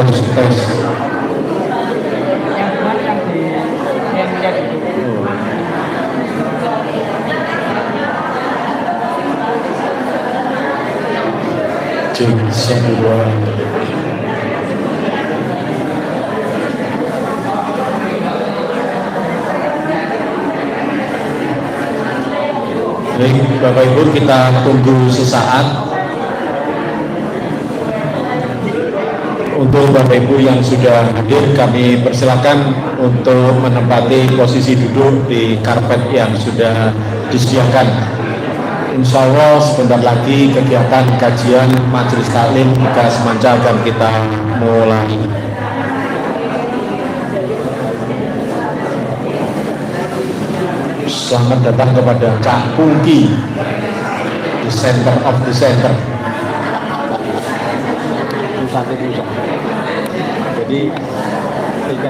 tes. Yang mana yang di yang lihat itu? Cek 1 2. Baik, Bapak Ibu, kita tunggu sesaat. Untuk Bapak Ibu yang sudah hadir, kami persilakan untuk menempati posisi duduk di karpet yang sudah disediakan. Insya Allah sebentar lagi kegiatan kajian Majelis Taklim Ika Semanca akan kita mulai. Selamat datang kepada Cak Pungki, the center of the center. Pusat. Jadi tiga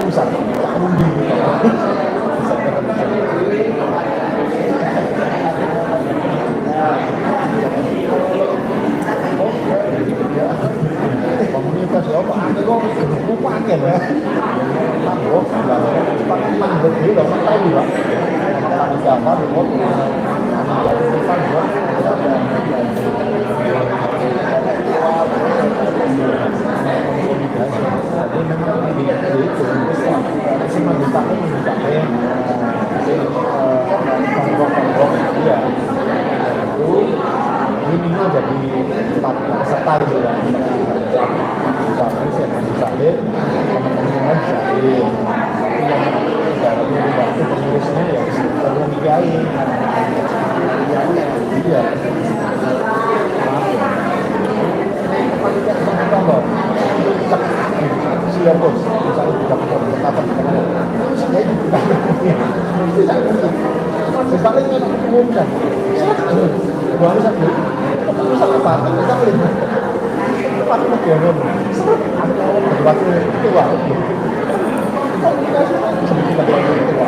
pusat. Komunitas ya Pak, ada kok pakai ya. Tahu lah, pakai manggil dulu lah, tahu lah. Ada gambar di foto. Minimal jadi peserta gitu ya. Misalnya saya disalin, teman-teman disalin. Tapi yang waktu pengurusnya ya perlu digain. Iya. Siap bos, misalnya kita pertama saya juga misalnya ini umumkan baru satu keputusan apa kita beli tempat kegiatan waktu tua komunikasi sedikit lagi tua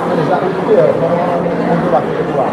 pada saat itu ya untuk waktu kedua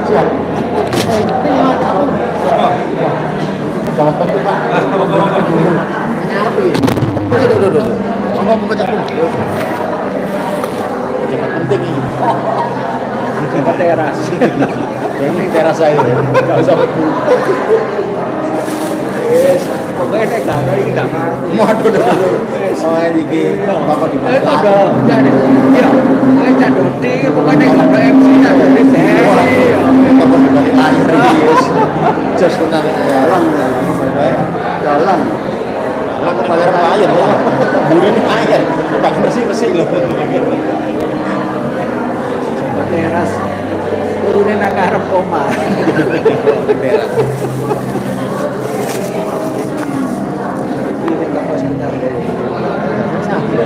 Siap. Jangan takut Pak. Nyapi. Duduk. Semua membaca pun. Jangan penting ini. Kita teras. Ini teras saya. Enggak usah betul. Yes. Pokoknya nek gak ada iki gak ngaruh. Waduh. Oh, iki bapak di mana? Itu dong. Jadi iya. Nek cadoti pokoknya nek gak ada MC cadoti seri. Bapak dari air yes. Just benar jalan. Jalan. Lah kok bayar air ya. Buri ini air. Tak bersih-bersih loh. Teras. Turunnya nak arep omah. Teras. Ini kapal sebenarnya. Sampai.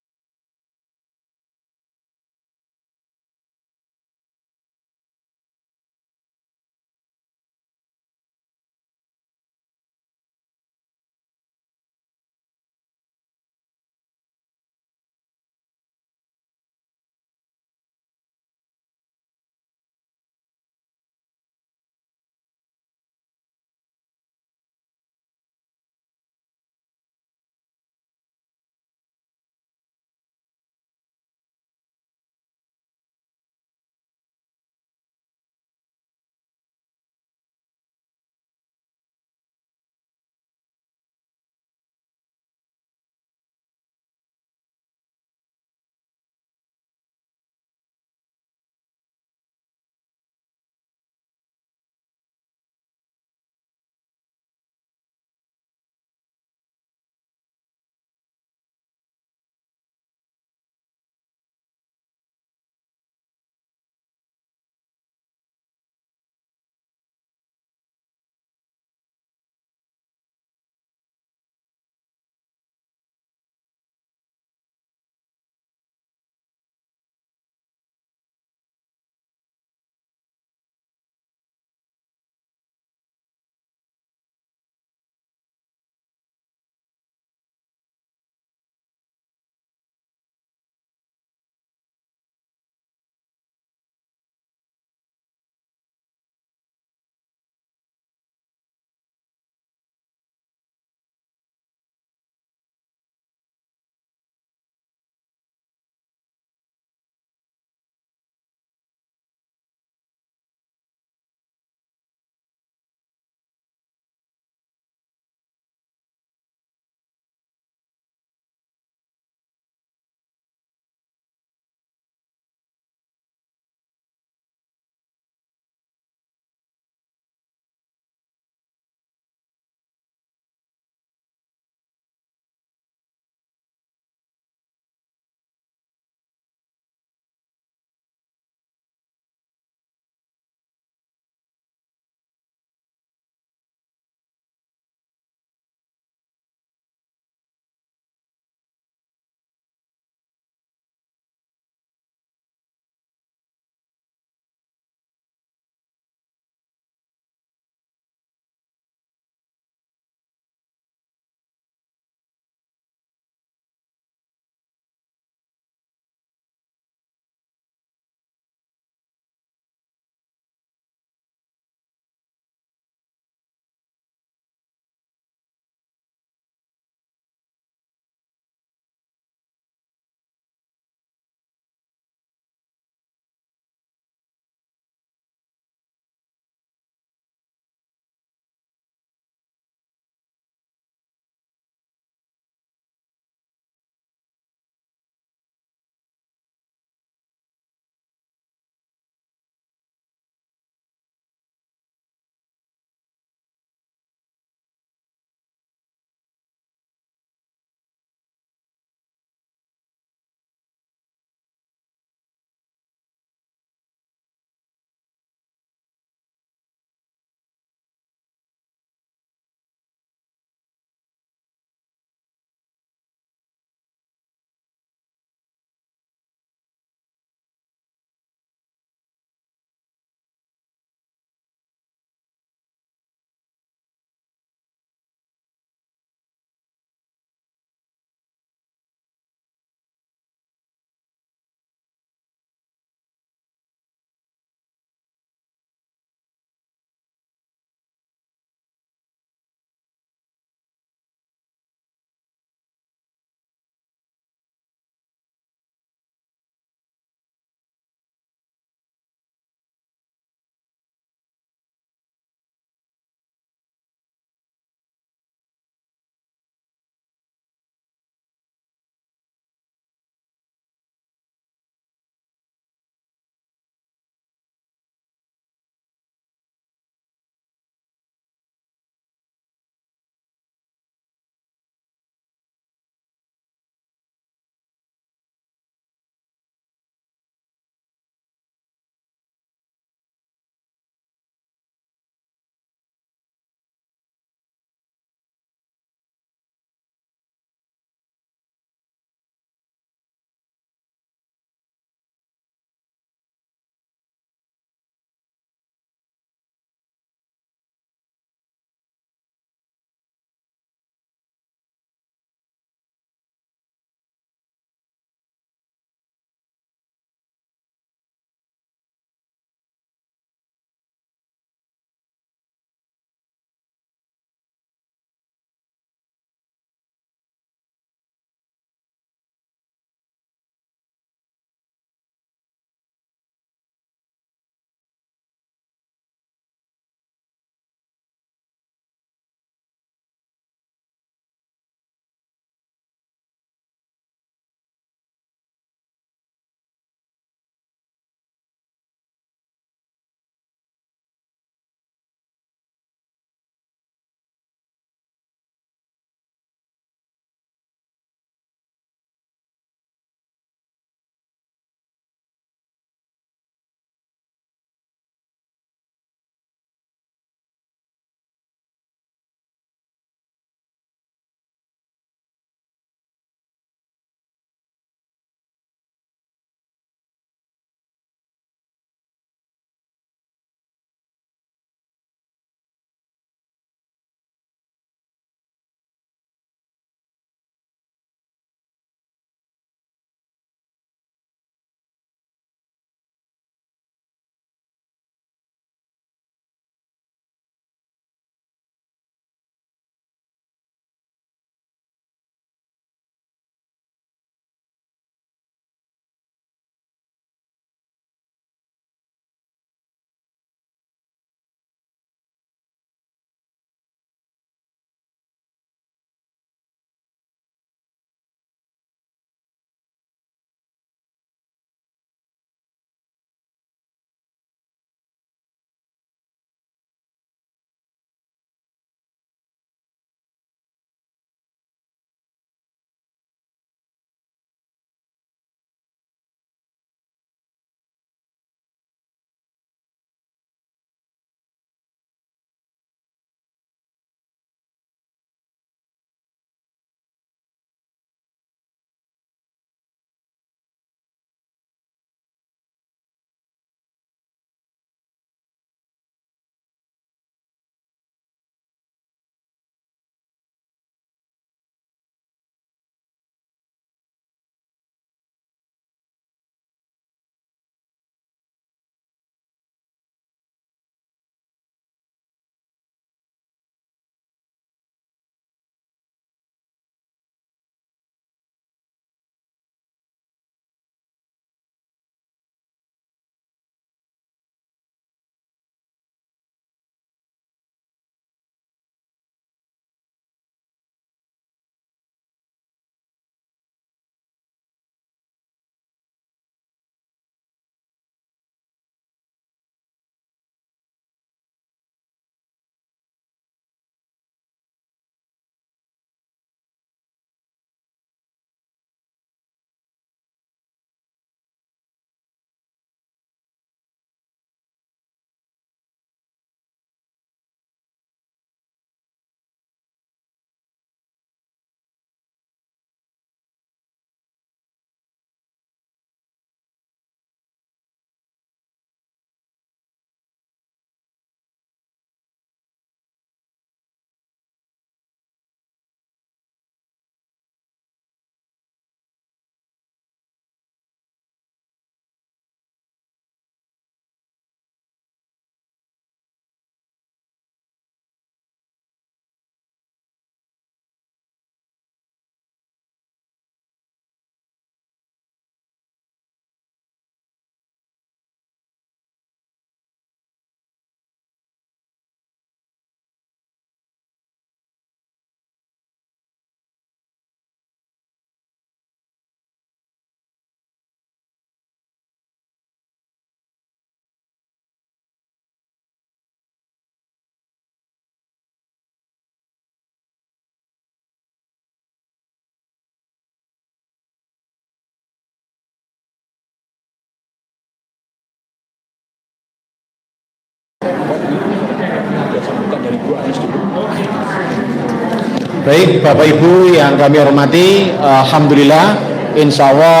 Baik Bapak Ibu yang kami hormati, alhamdulillah insya Allah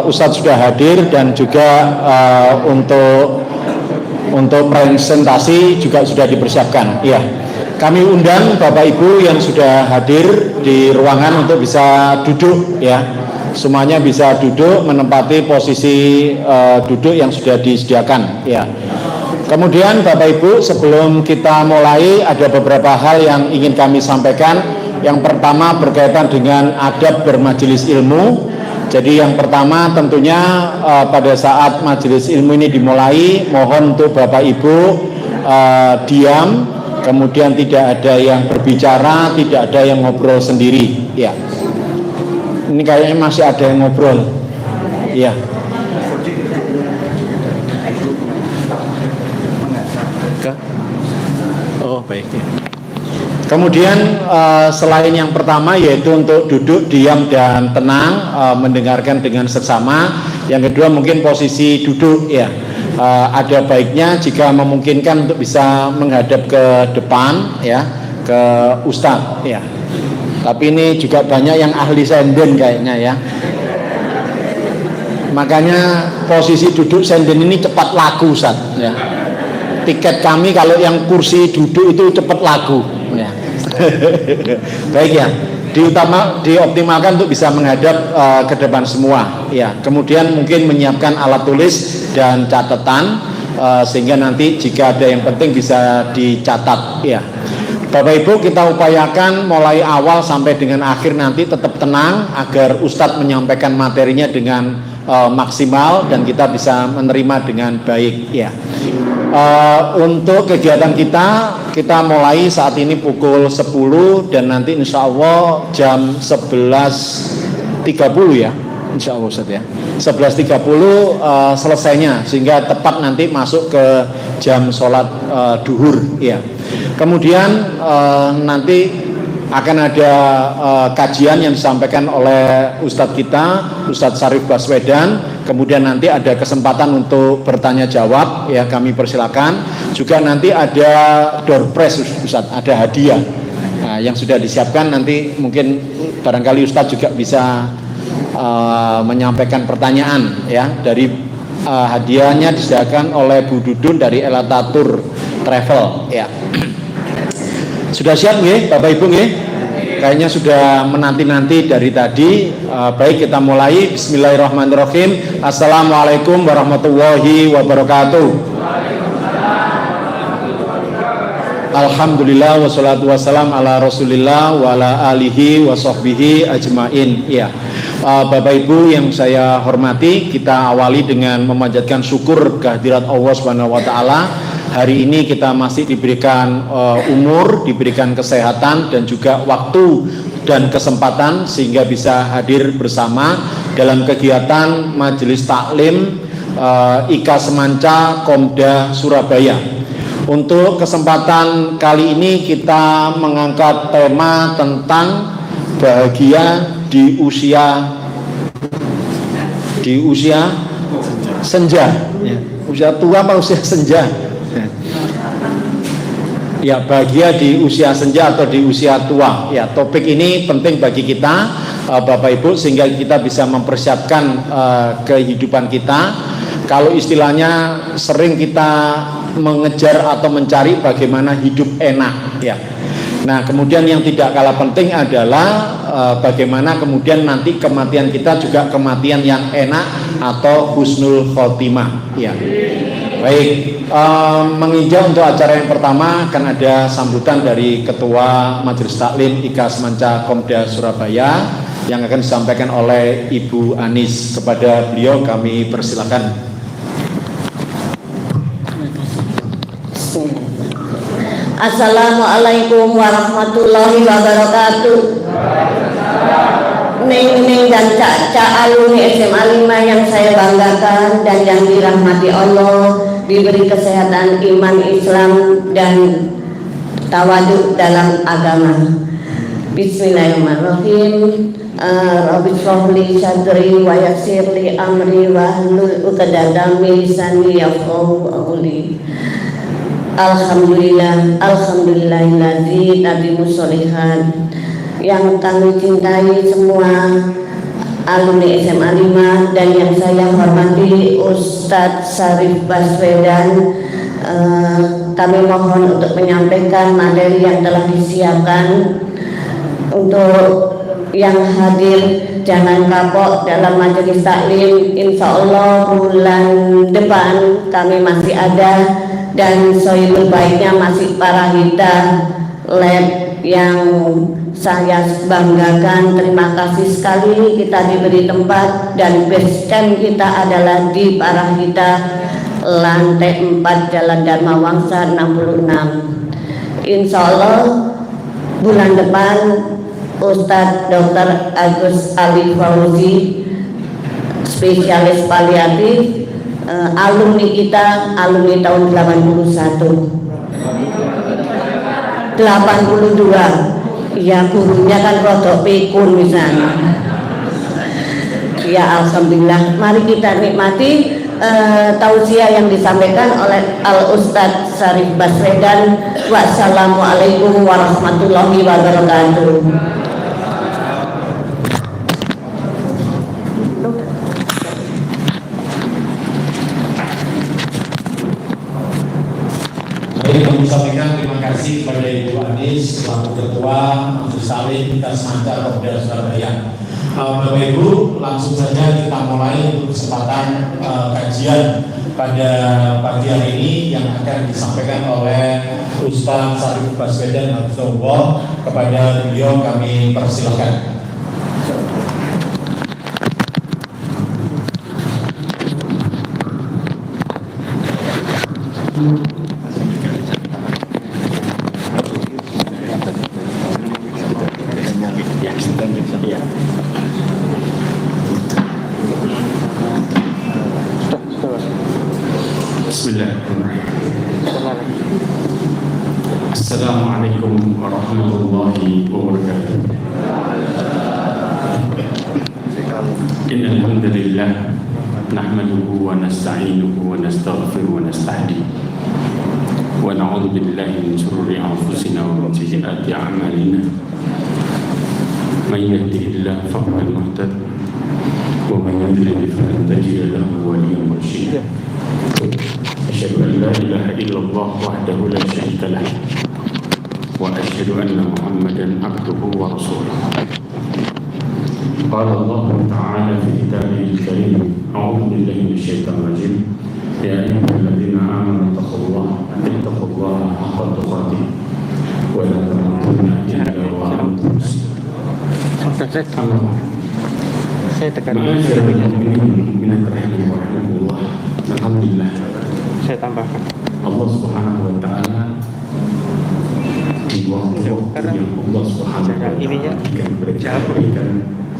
Ustadz sudah hadir dan juga untuk presentasi juga sudah dipersiapkan. Iya, kami undang Bapak Ibu yang sudah hadir di ruangan untuk bisa duduk ya. Semuanya bisa duduk menempati posisi duduk yang sudah disediakan ya. Kemudian Bapak Ibu, sebelum kita mulai ada beberapa hal yang ingin kami sampaikan. Yang pertama berkaitan dengan adab bermajelis ilmu. Jadi yang pertama tentunya pada saat majelis ilmu ini dimulai, mohon untuk Bapak Ibu diam, kemudian tidak ada yang berbicara, tidak ada yang ngobrol sendiri ya. Ini kayaknya masih ada yang ngobrol ya. Oh baik ya. Kemudian selain yang pertama yaitu untuk duduk diam dan tenang, mendengarkan dengan seksama. Yang kedua mungkin posisi duduk ya, ada baiknya jika memungkinkan untuk bisa menghadap ke depan ya, ke Ustadz ya. Tapi ini juga banyak yang ahli senden kayaknya ya. Makanya posisi duduk senden ini cepat laku Ustadz ya. Tiket kami kalau yang kursi duduk itu cepat laku ya. Baik ya, dioptimalkan untuk bisa menghadap ke depan semua ya. Kemudian mungkin menyiapkan alat tulis dan catatan sehingga nanti jika ada yang penting bisa dicatat ya. Bapak Ibu, kita upayakan mulai awal sampai dengan akhir nanti tetap tenang agar Ustadz menyampaikan materinya dengan maksimal dan kita bisa menerima dengan baik ya. Untuk kegiatan kita mulai saat ini pukul 10 dan nanti insya Allah jam 11.30 ya, insya Allah Ustaz ya, 11.30 selesainya sehingga tepat nanti masuk ke jam sholat duhur ya. Kemudian nanti akan ada kajian yang disampaikan oleh Ustadz kita, Ustadz Syarif Baswedan. Kemudian nanti ada kesempatan untuk bertanya jawab ya, kami persilakan. Juga nanti ada door prize Ustadz, ada hadiah yang sudah disiapkan. Nanti mungkin barangkali Ustadz juga bisa menyampaikan pertanyaan ya. Dari hadiahnya disediakan oleh Bu Dudun dari Elatatur Travel ya. Sudah siap nggih Bapak Ibu nggih? Kayaknya sudah menanti-nanti dari tadi. Baik, kita mulai. Bismillahirrahmanirrahim. Assalamualaikum warahmatullahi wabarakatuh. Alhamdulillah wassalatu wassalam ala rasulillah wa ala alihi wa sahbihi ajmain ya. Bapak Ibu yang saya hormati, kita awali dengan memanjatkan syukur kehadirat Allah Subhanahu wa taala. Hari ini kita masih diberikan umur, diberikan kesehatan dan juga waktu dan kesempatan sehingga bisa hadir bersama dalam kegiatan Majelis Taklim IKA Semanca Komda Surabaya. Untuk kesempatan kali ini kita mengangkat tema tentang bahagia di usia senja. Usia tua apa usia senja? Ya, bahagia di usia senja atau di usia tua. Ya, topik ini penting bagi kita Bapak Ibu sehingga kita bisa mempersiapkan kehidupan kita. Kalau istilahnya sering kita mengejar atau mencari bagaimana hidup enak ya. Nah, kemudian yang tidak kalah penting adalah bagaimana kemudian nanti kematian kita juga kematian yang enak atau husnul khotimah ya. Baik, menginjau untuk acara yang pertama akan ada sambutan dari Ketua Majelis Taklim IKA Semanca Komda Surabaya yang akan disampaikan oleh Ibu Anis. Kepada beliau kami persilakan. Assalamualaikum warahmatullahi wabarakatuh. Neng dan Cak alumni SMA 5 yang saya banggakan dan yang dirahmati Allah, diberi kesehatan iman Islam dan tawaduk dalam agama. Bismillahirrahmanirrahim. Rabbi shrahli sadri wa yassirli amri wahlul 'uqdatam min lisani yafqahu qawli. Alhamdulillahilladzi tabimu sholihat yang kami cintai semua alumni SMA 5 dan yang saya hormati Ustadz Syarif Baswedan, kami mohon untuk menyampaikan materi yang telah disiapkan. Untuk yang hadir jangan kapok dalam majelis taklim, insya Allah bulan depan kami masih ada, dan sohibul baiknya masih Parahita Lab yang saya banggakan. Terima kasih sekali kita diberi tempat, dan base camp kita adalah di Parahita lantai 4 Jalan Dharma Wangsa 66. Insya Allah bulan depan Ustadz Dr. Agus Ali Fauzi, spesialis paliatif, alumni kita, alumni tahun 82, ya gurunya kan rodok pikun misalnya. Ya alhamdulillah, mari kita nikmati tausiah yang disampaikan oleh Al-Ustadz Syarif Baswedan. Wassalamualaikum warahmatullahi wabarakatuh. Kami sampaikan terima kasih kepada Ibu Anis selaku Ketua Majelis Taklim Kasmancar Kopda Surabaya. Bapak Ibu, langsung saja kita mulai untuk kesempatan kajian pada pagi hari ini yang akan disampaikan oleh Ustadz Syarif Baswedan Hafizahullah. Kepada beliau kami persilakan. Assalamualaikum warahmatullahi wabarakatuh. Innal hamdalillah nahmaduhu wa nasta'inuhu wa nastaghfiruhu wa nastahdihi wa na'udzu billahi min shururi anfusina wa min sayyiati a'malina. May yahdihillahu faqad muhtad wa may yudlil falan tajida lahu waliyyan mursyida. Asyhadu an la ilaha illallah wahdahu la syarika lah wa asyhadu anna Muhammadan abduhu wa rasuluh. Qala Allah Ta'ala fi kitabihil karim, a'udzu billahi minasyaitonir rajim. Ya ayyuhalladzina amanu taqullaha haqqa tuqatih wa la tamutunna illa wa antum muslimun. Saya tekan alhamdulillah. Saya tambahkan Allah Subhanahu wa Ta'ala di waktu yang Allah Subhanahu wa Ta'ala berikan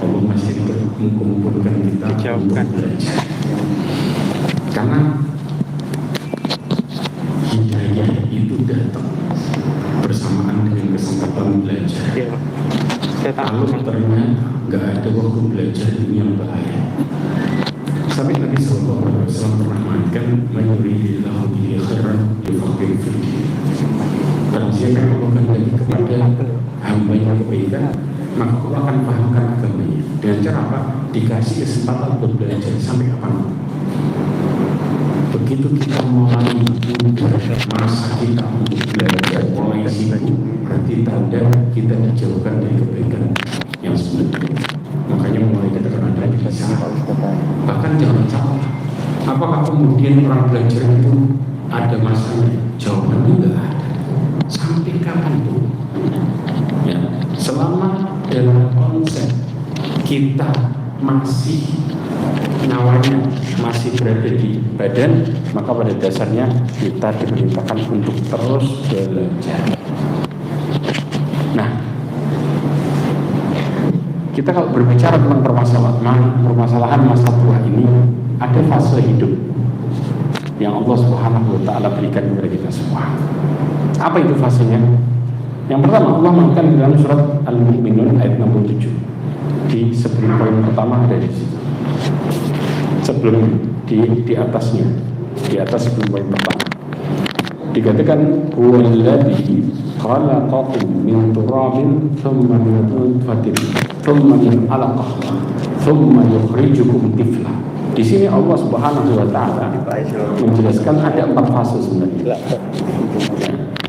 Allah masih mengumpulkan kita untuk belajar, karena hidayah itu datang bersamaan dengan kesempatan belajar. Kalau ternyata nggak ada waktu belajar, ini yang bahaya. Sampai Nabi Sallallahu Alaihi Wasallam pernah mengatakan, "Mayuridillahu bihi khairan yufaqihu fid din." Dan siapa yang Allah kehendaki kepada hamba-Nya kebaikan, maka Allah akan pahamkan agamanya. Dengan cara apa? Dikasih kesempatan untuk belajar sampai kapan? Begitu kita mulai masa kita untuk belajar, mulai sibuk, berarti tanda kita dijauhkan dari kebaikan yang sebenarnya. Makanya mulai kita ada di sana. Bahkan jangan salah, apakah kemudian orang belajar itu ada masanya? Jawabannya enggak ada. Sampai kapan tuh? Ya, selama dalam konsep kita masih nyawanya masih berada di badan, maka pada dasarnya kita diperintahkan untuk terus belajar. Nah, kita kalau berbicara tentang permasalahan masa tua ini, ada fase hidup yang Allah Subhanahu wa Ta'ala berikan kepada kita semua. Apa itu fasenya? Yang pertama, Allah mengatakan dalam surat Al-Mu'minun ayat 67. Di sebelum poin pertama ada di situ. Sebelum di atasnya, di atas sebelum poin pertama. dikatakan huwallazi khalaqakum min turabin thumma min nutfatin thumma min 'alaqah thumma yukhrijukum tifla. Di sini Allah Subhanahu wa taala menjelaskan ada 4 fase sebenarnya.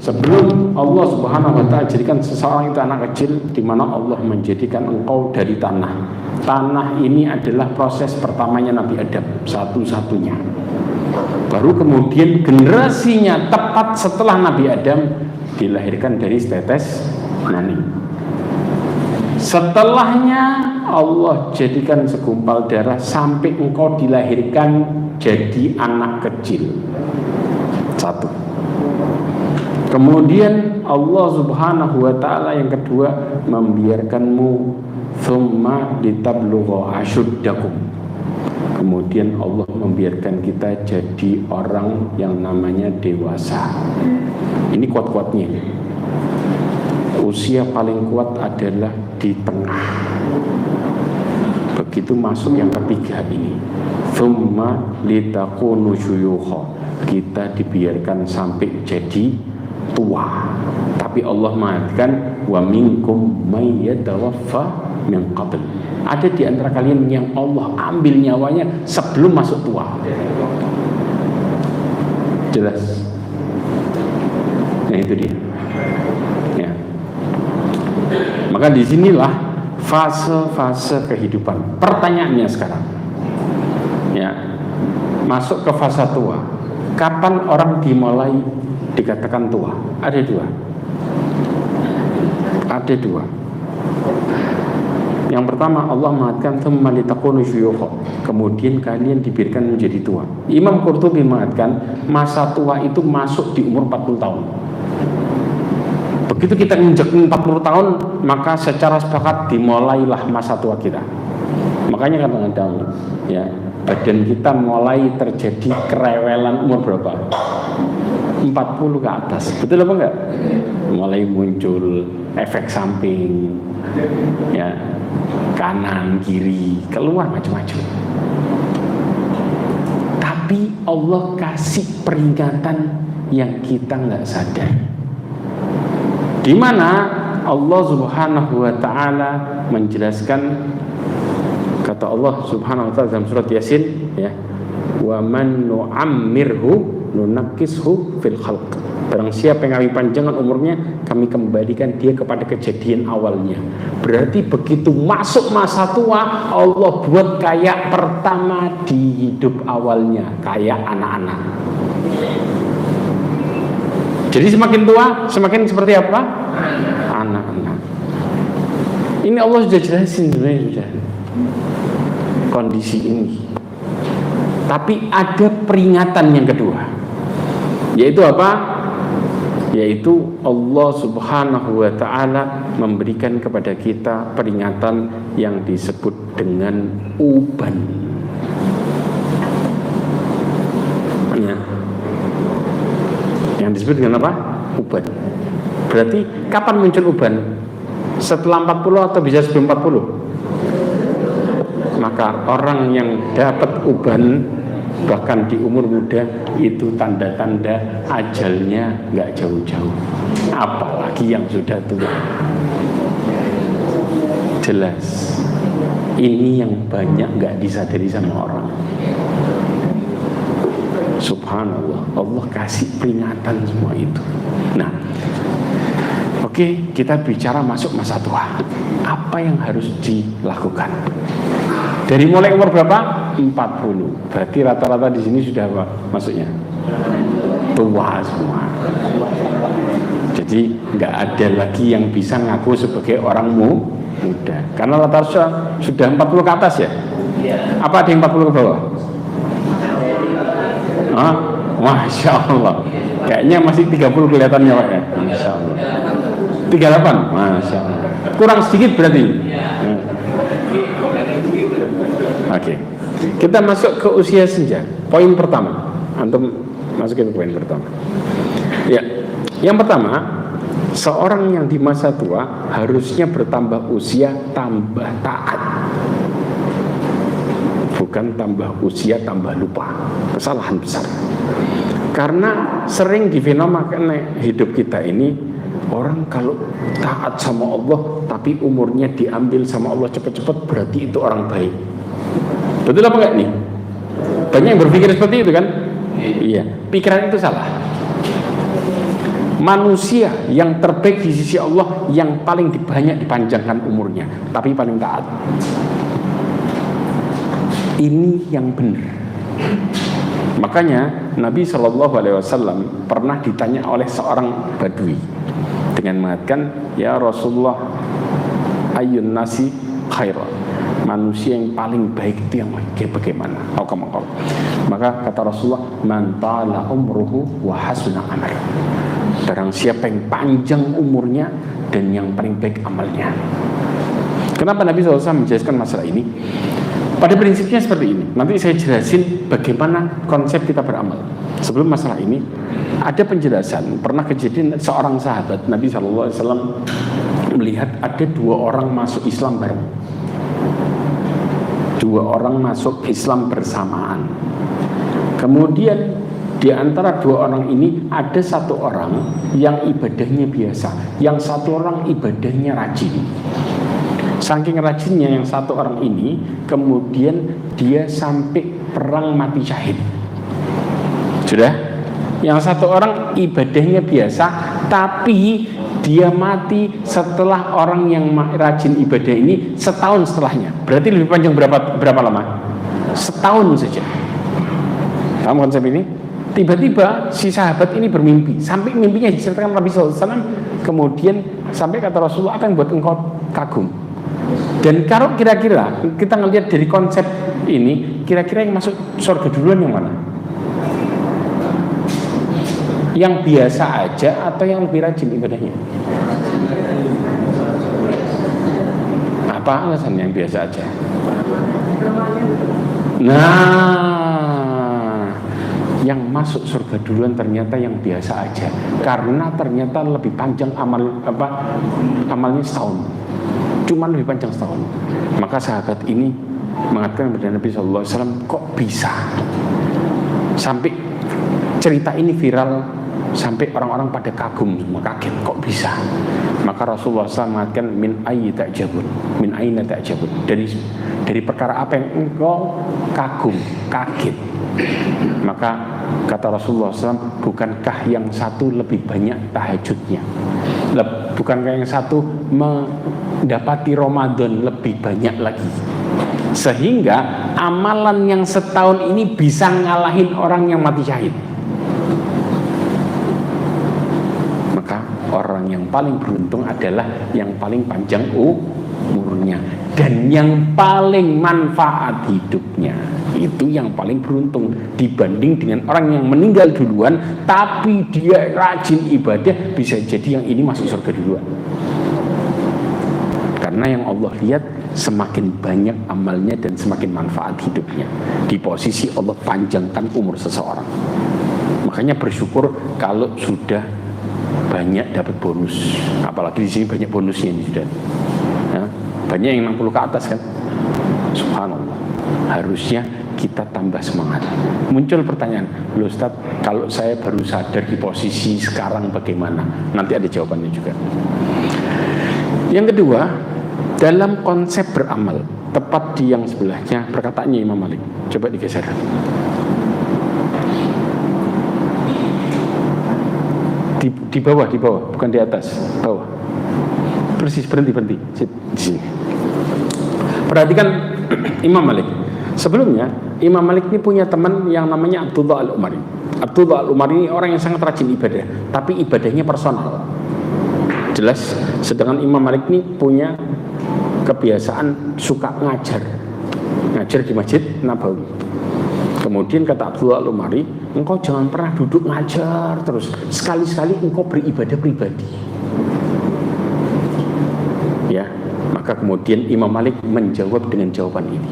Sebelum Allah Subhanahu wa taala jadikan seseorang itu anak kecil, di mana Allah menjadikan engkau dari tanah. Tanah ini adalah proses pertamanya Nabi Adam, satu-satunya. Baru kemudian generasinya tepat setelah Nabi Adam dilahirkan dari setetes mani. Setelahnya Allah jadikan segumpal darah sampai engkau dilahirkan jadi anak kecil. 1. Kemudian Allah Subhanahu wa taala yang kedua membiarkanmu thumma litablugha asyuddakum. Kemudian Allah membiarkan kita jadi orang yang namanya dewasa. Ini kuat-kuatnya. Usia paling kuat adalah di tengah. Begitu masuk yang ketiga ini, thumma litakunu syuyukha. Kita dibiarkan sampai jadi tua. Tapi Allah mengatakan wa minkum may yatawaffa min qabl. Ada di antara kalian yang Allah ambil nyawanya sebelum masuk tua. Jelas? Nah itu dia. Ya. Maka disinilah fase-fase kehidupan. Pertanyaannya sekarang, ya, masuk ke fase tua. Kapan orang dimulai dikatakan tua? Ada 2. Ada 2. Yang pertama Allah mengatakan tsumma litakunu syuyukha. Kemudian kalian diberikan menjadi tua. Imam Qurtubi mengatakan masa tua itu masuk di umur 40 tahun. Begitu kita menginjak 40 tahun, maka secara sepakat dimulailah masa tua kita. Makanya kadang-kadang ya, badan kita mulai terjadi kerewelan umur berapa? 40 ke atas. Betul apa enggak? Mulai muncul efek samping, ya, kanan kiri keluar macam-macam. Tapi Allah kasih peringatan yang kita nggak sadar. Di mana Allah Subhanahu wa taala menjelaskan, kata Allah Subhanahu wa taala dalam surat Yasin, ya, wa man nu'ammirhu nunakkishu fil khalq. Barang siapa yang kami panjangkan umurnya, kami kembalikan dia kepada kejadian awalnya. Berarti begitu masuk masa tua, Allah buat kayak pertama di hidup awalnya, kayak anak-anak. Jadi semakin tua, semakin seperti apa? Anak-anak. Ini Allah sudah jelasin sebenarnya sudah kondisi ini. Tapi ada peringatan yang kedua, yaitu apa? Yaitu Allah Subhanahu wa ta'ala memberikan kepada kita peringatan yang disebut dengan uban. Ya. Yang disebut dengan apa? Uban. Berarti kapan muncul uban? Setelah 40 atau bisa sebelum 40? Maka orang yang dapat uban bahkan di umur muda itu tanda-tanda ajalnya nggak jauh-jauh, apalagi yang sudah tua. Jelas ini yang banyak nggak disadari sama orang. Subhanallah, Allah kasih peringatan semua itu. Nah, oke, kita bicara masuk masa tua. Apa yang harus dilakukan? Dari mulai umur berapa? 40. Berarti rata-rata di sini sudah apa maksudnya? Tua semua. Jadi nggak ada lagi yang bisa ngaku sebagai orang muda. Karena rata-rata sudah 40 ke atas ya? Apa ada yang 40 ke bawah? Ah, Masya Allah. Kayaknya masih 30 kelihatannya Pak ya? Masya Allah. 38? Masya Allah. Kurang sedikit berarti. Oke, kita masuk ke usia senja. Poin pertama, antum masukin poin pertama. Ya, yang pertama, seorang yang di masa tua harusnya bertambah usia tambah taat, bukan tambah usia tambah lupa. Kesalahan besar. Karena sering difenomen hidup kita ini, orang kalau taat sama Allah tapi umurnya diambil sama Allah cepet-cepet, berarti itu orang baik. Betul apa enggak nih? Banyak yang berpikir seperti itu kan? Iya, pikiran itu salah. Manusia yang terbaik di sisi Allah yang paling banyak dipanjangkan umurnya, tapi paling taat. Ini yang benar. Makanya Nabi SAW pernah ditanya oleh seorang Badui dengan mengatakan, ya Rasulullah, ayyun nasi khairan, manusia yang paling baik itu yang bagaimana? Maka kata Rasulullah, man ta'ala umruhu wa hasuna amal. Barang siapa yang panjang umurnya dan yang paling baik amalnya. Kenapa Nabi SAW menjelaskan masalah ini? Pada prinsipnya seperti ini. Nanti saya jelasin bagaimana konsep kita beramal. Sebelum masalah ini, ada penjelasan. Pernah kejadian seorang sahabat Nabi SAW melihat ada 2 orang masuk Islam bareng. 2 orang masuk Islam bersamaan. Kemudian di antara 2 orang ini ada 1 orang yang ibadahnya biasa, yang 1 orang ibadahnya rajin. Saking rajinnya yang 1 orang ini, kemudian dia sampai perang mati syahid. Sudah? Yang 1 orang ibadahnya biasa, tapi dia mati setelah orang yang rajin ibadah ini setahun setelahnya. Berarti lebih panjang berapa lama? Setahun saja. Paham konsep ini? Tiba-tiba si sahabat ini bermimpi. Sampai mimpinya diceritakan Nabi SAW. Kemudian sampai kata Rasulullah, apa yang buat engkau kagum? Dan kalau kira-kira kita ngelihat dari konsep ini, kira-kira yang masuk surga duluan yang mana? Yang biasa aja atau yang lebih rajin ibadahnya? Apa alasan yang biasa aja? Nah, yang masuk surga duluan ternyata yang biasa aja, karena ternyata lebih panjang amalnya setahun. Cuman lebih panjang setahun. Maka sahabat ini mengatakan kepada Nabi SAW, kok bisa? Sampai cerita ini viral, sampai orang-orang pada kagum semua, kaget, kok bisa? Maka Rasulullah SAW mengatakan, min ayyi ta'jabun, min ayna ta'jabun, dari perkara apa yang engkau kagum, kaget? Maka kata Rasulullah SAW, bukankah yang satu lebih banyak tahajudnya? Bukankah yang satu mendapati Ramadan lebih banyak lagi? Sehingga amalan yang setahun ini bisa ngalahin orang yang mati syahid. Maka orang yang paling beruntung adalah yang paling panjang umurnya dan yang paling manfaat hidupnya. Itu yang paling beruntung dibanding dengan orang yang meninggal duluan tapi dia rajin ibadah, bisa jadi yang ini masuk surga duluan. Karena yang Allah lihat semakin banyak amalnya dan semakin manfaat hidupnya. Di posisi Allah panjangkan umur seseorang. Makanya bersyukur kalau sudah banyak dapat bonus. Apalagi di sini banyak bonusnya ini sudah. Ya, banyak yang 60 ke atas kan. Subhanallah. Harusnya kita tambah semangat. Muncul pertanyaan, loh Ustaz, kalau saya baru sadar di posisi sekarang bagaimana? Nanti ada jawabannya juga. Yang kedua, dalam konsep beramal, tepat di yang sebelahnya perkataannya Imam Malik. Coba digeser. Di bawah, bukan di atas, bawah. Persis, berhenti. Di sini. Perhatikan Imam Malik. Sebelumnya Imam Malik ini punya teman yang namanya Abdullah Al-Umari. Abdullah Al-Umari ini orang yang sangat rajin ibadah, tapi ibadahnya personal. Jelas. Sedangkan Imam Malik ini punya kebiasaan suka ngajar di Masjid Nabawi. Kemudian kata Abdullah Al-Umari, engkau jangan pernah duduk ngajar terus, sekali-sekali engkau beribadah pribadi. Ya, maka kemudian Imam Malik menjawab dengan jawaban ini.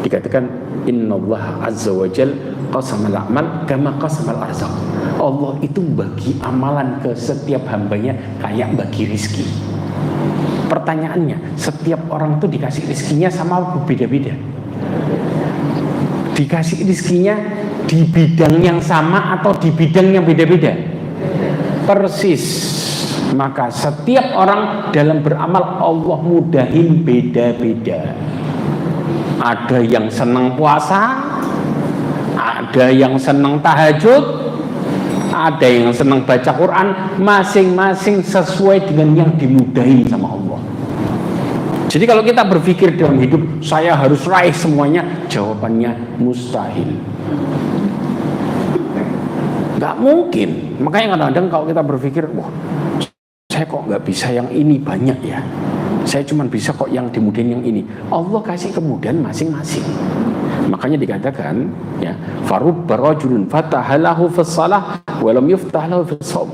Dikatakan, innallaha azza wa jal qasamal a'mal kama qasamal arzaq. Allah itu bagi amalan ke setiap hambanya kayak bagi rizki. Pertanyaannya, setiap orang itu dikasih rizkinya sama beda-beda. Dikasih rizkinya di bidang yang sama atau di bidang yang beda-beda? Persis. Maka setiap orang dalam beramal Allah mudahin beda-beda. Ada yang senang puasa, ada yang senang tahajud, ada yang senang baca Quran, masing-masing sesuai dengan yang dimudahin sama Allah. Jadi kalau kita berpikir dalam hidup saya harus raih semuanya, jawabannya mustahil. Gak mungkin. Makanya kadang-kadang kalau kita berpikir, wah saya kok nggak bisa yang ini banyak ya, saya cuma bisa kok yang dimudahin yang ini. Allah kasih kemudahan masing-masing. Makanya dikatakan ya, farubba rajulun fatahalahu fis-shalah wa lam yuftah lahu fis-shaum.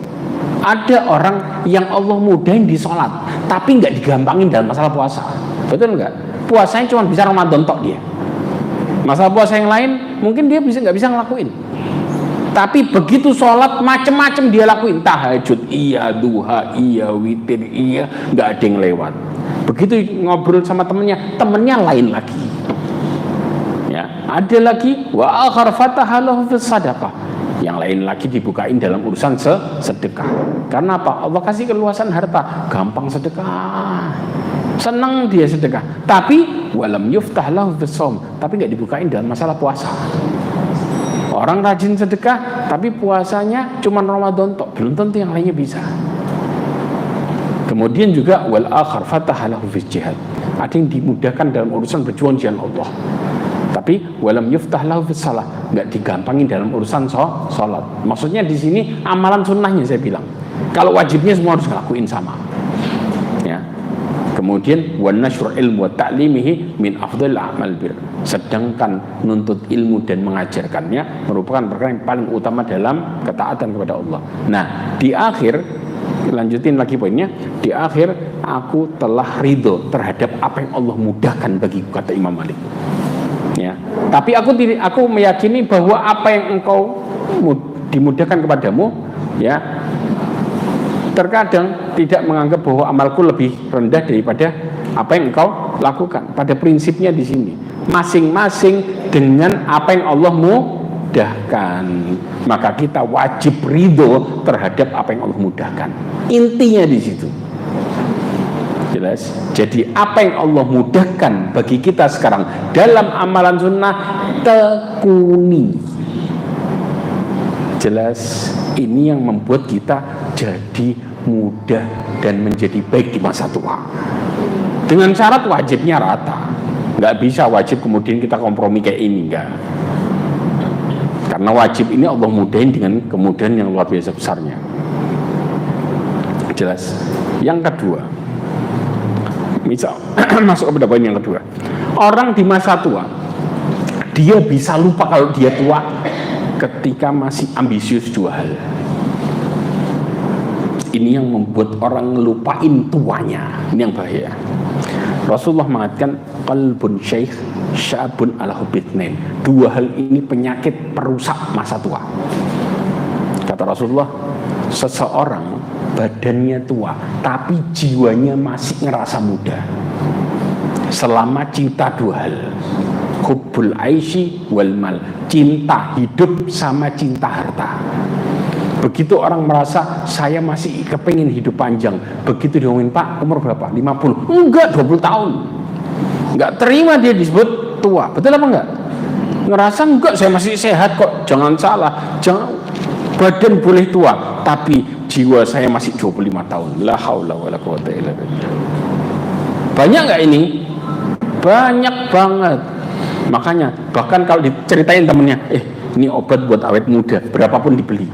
Ada orang yang Allah mudahin di sholat tapi nggak digampangin dalam masalah puasa. Betul nggak? Puasanya cuma bisa Ramadan tok dia. Masalah puasa yang lain mungkin dia nggak bisa ngelakuin. Tapi begitu sholat macem-macem dia lakuin. Tahajud iya, duha iya, witir iya, nggak ada yang lewat. Begitu ngobrol sama temennya lain lagi. Ya, ada lagi wa akhar fatahalahu fis sadaqah. Yang lain lagi dibukain dalam urusan sedekah. Karena apa? Allah kasih keluasan harta, gampang sedekah. Senang dia sedekah. Tapi walam yuftah lahu fis shaum, tapi nggak dibukain dalam masalah puasa. Orang rajin sedekah tapi puasanya cuma Ramadan tok, belum tentu yang lainnya bisa. Kemudian juga wal akhar fatahalahu fis jihad. Ada yang dimudahkan dalam urusan berjuang di jalan Allah. Tapi walam yuftah lahu fis shalah, enggak digampangin dalam urusan salat. Maksudnya di sini amalan sunnahnya saya bilang. Kalau wajibnya semua harus ngelakuin sama. Ya. Kemudian wan nashr ilmu wa ta'limihi min afdhal a'mal bir. Sedangkan nuntut ilmu dan mengajarkannya merupakan perkara yang paling utama dalam ketaatan kepada Allah. Nah, di akhir lanjutin lagi poinnya, di akhir aku telah ridho terhadap apa yang Allah mudahkan bagiku, kata Imam Malik. Ya, tapi aku meyakini bahwa apa yang engkau dimudahkan kepadamu, ya, terkadang tidak menganggap bahwa amalku lebih rendah daripada apa yang engkau lakukan. Pada prinsipnya di sini masing-masing dengan apa yang Allah mudahkan, maka kita wajib ridho terhadap apa yang Allah mudahkan. Intinya di situ. Jelas. Jadi apa yang Allah mudahkan bagi kita sekarang dalam amalan sunnah, tekuni. Jelas. Ini yang membuat kita jadi mudah dan menjadi baik di masa tua. Dengan syarat wajibnya rata. Nggak bisa wajib kemudian kita kompromi kayak ini, enggak. Karena wajib ini Allah mudahin dengan kemudahan yang luar biasa besarnya. Jelas. Yang kedua, misal masuk kepada poin yang kedua, orang di masa tua dia bisa lupa kalau dia tua ketika masih ambisius dua hal. Ini yang membuat orang ngelupain tuanya. Ini yang bahaya. Rasulullah mengatakan qalbun syekh syabun ala hubitnain. Dua hal ini penyakit perusak masa tua. Kata Rasulullah, seseorang badannya tua tapi jiwanya masih ngerasa muda selama cinta dua hal, hubbul aisy wal mal, cinta hidup sama cinta harta. Begitu orang merasa saya masih kepingin hidup panjang, begitu diomongin, Pak umur berapa? 50. Enggak, 20 tahun. Enggak terima dia disebut tua. Betul apa enggak? Ngerasa enggak, saya masih sehat kok. Jangan salah, jangan, badan boleh tua tapi jiwa saya masih 25 tahun. La haula wala quwata illa billah. Banyak enggak ini? Banyak banget. Makanya bahkan kalau diceritain temennya, ini obat buat awet muda, berapapun dibeli,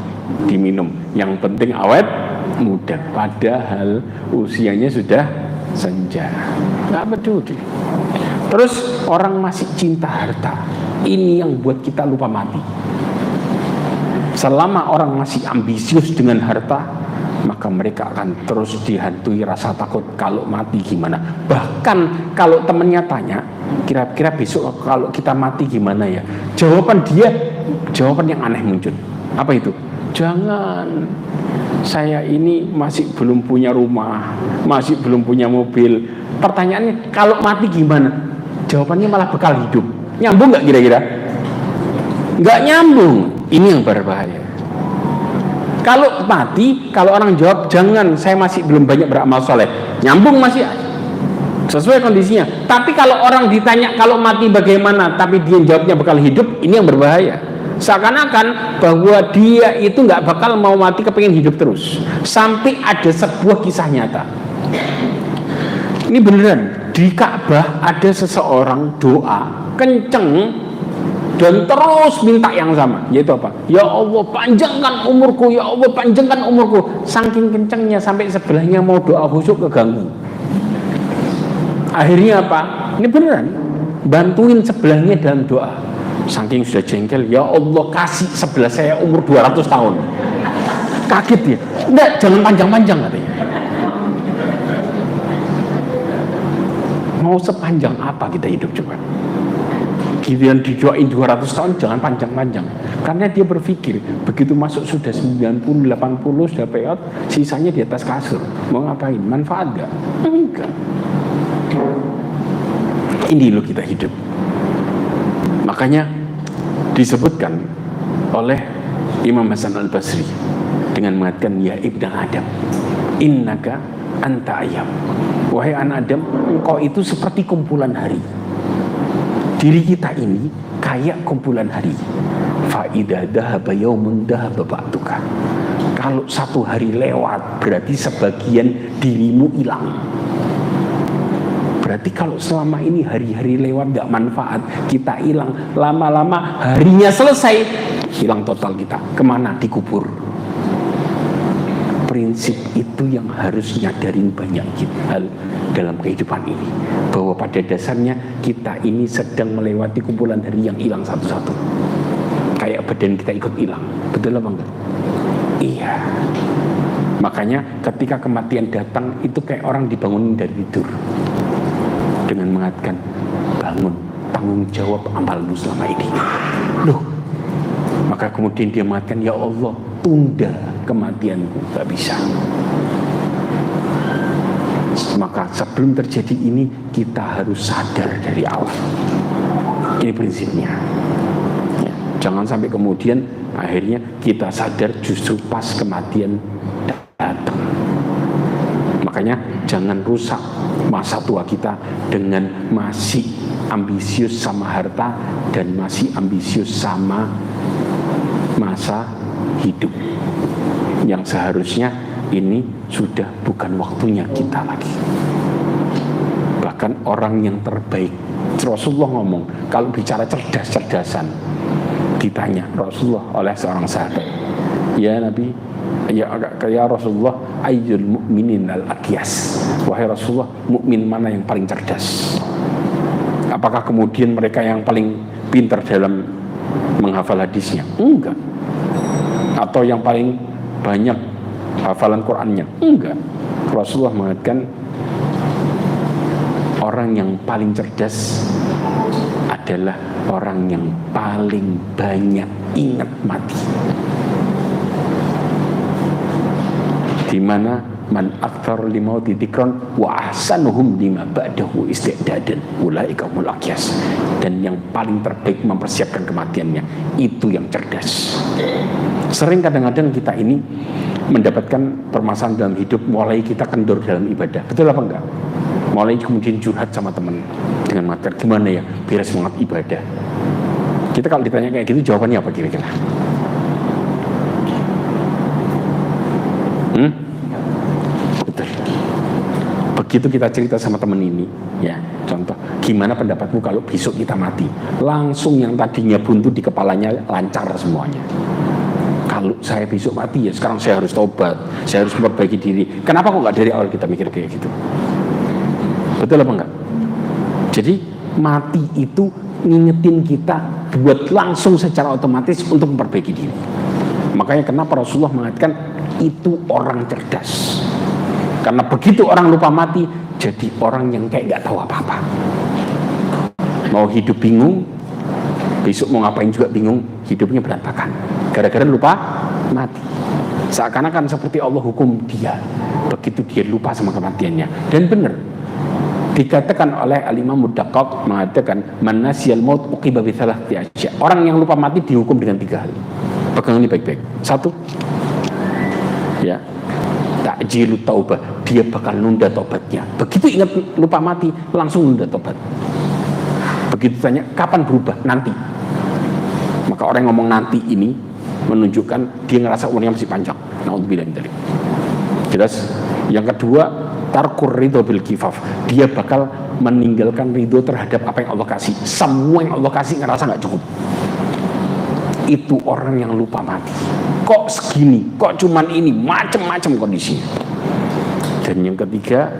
diminum, yang penting awet muda, padahal usianya sudah senja. Nggak peduli. Terus orang masih cinta harta, ini yang buat kita lupa mati. Selama orang masih ambisius dengan harta, maka mereka akan terus dihantui rasa takut kalau mati gimana. Bahkan kalau temennya tanya, kira-kira besok kalau kita mati gimana ya, jawaban yang aneh muncul. Apa itu? Jangan, saya ini masih belum punya rumah, masih belum punya mobil. Pertanyaannya, kalau mati gimana? Jawabannya malah bekal hidup. Nyambung nggak kira-kira? nggak nyambung. Ini yang berbahaya. Kalau mati, kalau orang jawab jangan, saya masih belum banyak beramal soleh, nyambung masih sesuai kondisinya. Tapi kalau orang ditanya kalau mati bagaimana, tapi dia jawabnya bakal hidup, ini yang berbahaya. Seakan-akan bahwa dia itu nggak bakal mau mati, kepingin hidup terus. Sampai ada sebuah kisah nyata. Ini beneran, di Ka'bah ada seseorang doa kenceng dan terus minta yang sama, yaitu apa? Ya Allah panjangkan umurku, ya Allah panjangkan umurku. Saking kencengnya sampai sebelahnya mau doa khusyuk keganggu. Akhirnya apa? Ini beneran, bantuin sebelahnya dalam doa. Saking sudah jengkel, ya Allah kasih sebelah saya umur 200 tahun. Kaget dia. Enggak, jangan panjang-panjang katanya. Mau sepanjang apa kita hidup coba? Giliran didoain 200 tahun jangan panjang-panjang. Karena dia berpikir begitu masuk sudah 90, 80 sudah payout, sisanya di atas kasur. Mau ngapain? Manfaat gak? Enggak. Ini loh kita hidup. Makanya disebutkan oleh Imam Hasan Al-Basri dengan mengatakan, ya Ibnu Adam, innaka anta ayyam. Wahai anak Adam, engkau itu seperti kumpulan hari. Diri kita ini kayak kumpulan hari. Fa idza dhahaba yaumun dhahaba ba'duka. Kalau satu hari lewat berarti sebagian dirimu hilang. Berarti kalau selama ini hari-hari lewat gak manfaat, kita hilang, lama-lama harinya selesai, hilang total kita. Kemana? Dikubur. Prinsip itu yang harus nyadarin banyak hal dalam kehidupan ini, bahwa pada dasarnya kita ini sedang melewati kumpulan hari yang hilang satu-satu, kayak badan kita ikut hilang. Betul apa enggak? Iya. Makanya ketika kematian datang itu kayak orang dibangunin dari tidur dengan mengatakan, bangun, tanggung jawab amalmu selama ini. Loh, maka kemudian dia mengatakan, ya Allah, tunda kematianku, gak bisa. Maka sebelum terjadi ini kita harus sadar dari awal. Ini prinsipnya ya, jangan sampai kemudian akhirnya kita sadar justru pas kematian datang. Makanya jangan rusak masa tua kita dengan masih ambisius sama harta dan masih ambisius sama masa hidup yang seharusnya ini sudah bukan waktunya kita lagi. Bahkan orang yang terbaik, Rasulullah ngomong, kalau bicara cerdas-cerdasan, ditanya Rasulullah oleh seorang sahabat, ya Nabi, ya Rasulullah, ayyul mu'minin al-aqyas. Wahai Rasulullah, mukmin mana yang paling cerdas? Apakah kemudian mereka yang paling pintar dalam menghafal hadisnya? Enggak. Atau yang paling banyak hafalan Qur'annya? Enggak. Rasulullah mengatakan orang yang paling cerdas adalah orang yang paling banyak ingat mati. Di mana man aktsar limauti dzikran wa ahsanuhum lima ba'dahu isti'dadan ulaika humul aqyas. Dan yang paling terbaik mempersiapkan kematiannya itu yang cerdas. Sering kadang-kadang kita ini mendapatkan permasalahan dalam hidup, mulai kita kendor dalam ibadah. Betul apa enggak? Mulai kemudian curhat sama teman dengan mengatakan, gimana ya biar semangat ibadah. Kita kalau ditanya kayak gitu jawabannya apa kira-kira? Betul. Begitu kita cerita sama teman ini, ya contoh, gimana pendapatmu kalau besok kita mati? Langsung yang tadinya buntu di kepalanya lancar semuanya. Kalau saya besok mati ya sekarang saya harus tobat, saya harus memperbaiki diri. Kenapa kok nggak dari awal kita mikir kayak gitu? Betul apa enggak? Jadi mati itu ngingetin kita buat langsung secara otomatis untuk memperbaiki diri. Makanya kenapa Rasulullah mengatakan itu orang cerdas. Karena begitu orang lupa mati, jadi orang yang kayak nggak tahu apa-apa. Mau hidup bingung, besok mau ngapain juga bingung, hidupnya berantakan. Gara-gara lupa mati. Seakan-akan seperti Allah hukum dia. Begitu dia lupa sama kematiannya. Dan benar, Dikatakan oleh Al-Imam Mudaqqaq mengatakan man nasiyal maut uqiba bi thalathati asya. Orang yang lupa mati dihukum dengan 3 hal. Pegang ini baik-baik. 1, ya, ta'jilut taubah, dia bakal nunda tobatnya. Begitu ingat lupa mati langsung nunda tobat. Begitu tanya kapan berubah, nanti. Maka orang yang ngomong nanti ini menunjukkan dia ngerasa umurnya masih panjang. Naudzubillah min dzalik. Jelas. Yang kedua, tarkur ridho bil kifaf, dia bakal meninggalkan ridho terhadap apa yang Allah kasih. Semua yang Allah kasih ngerasa nggak cukup. Itu orang yang lupa mati. Kok segini, kok cuman ini, macam-macam kondisinya. Dan yang ketiga,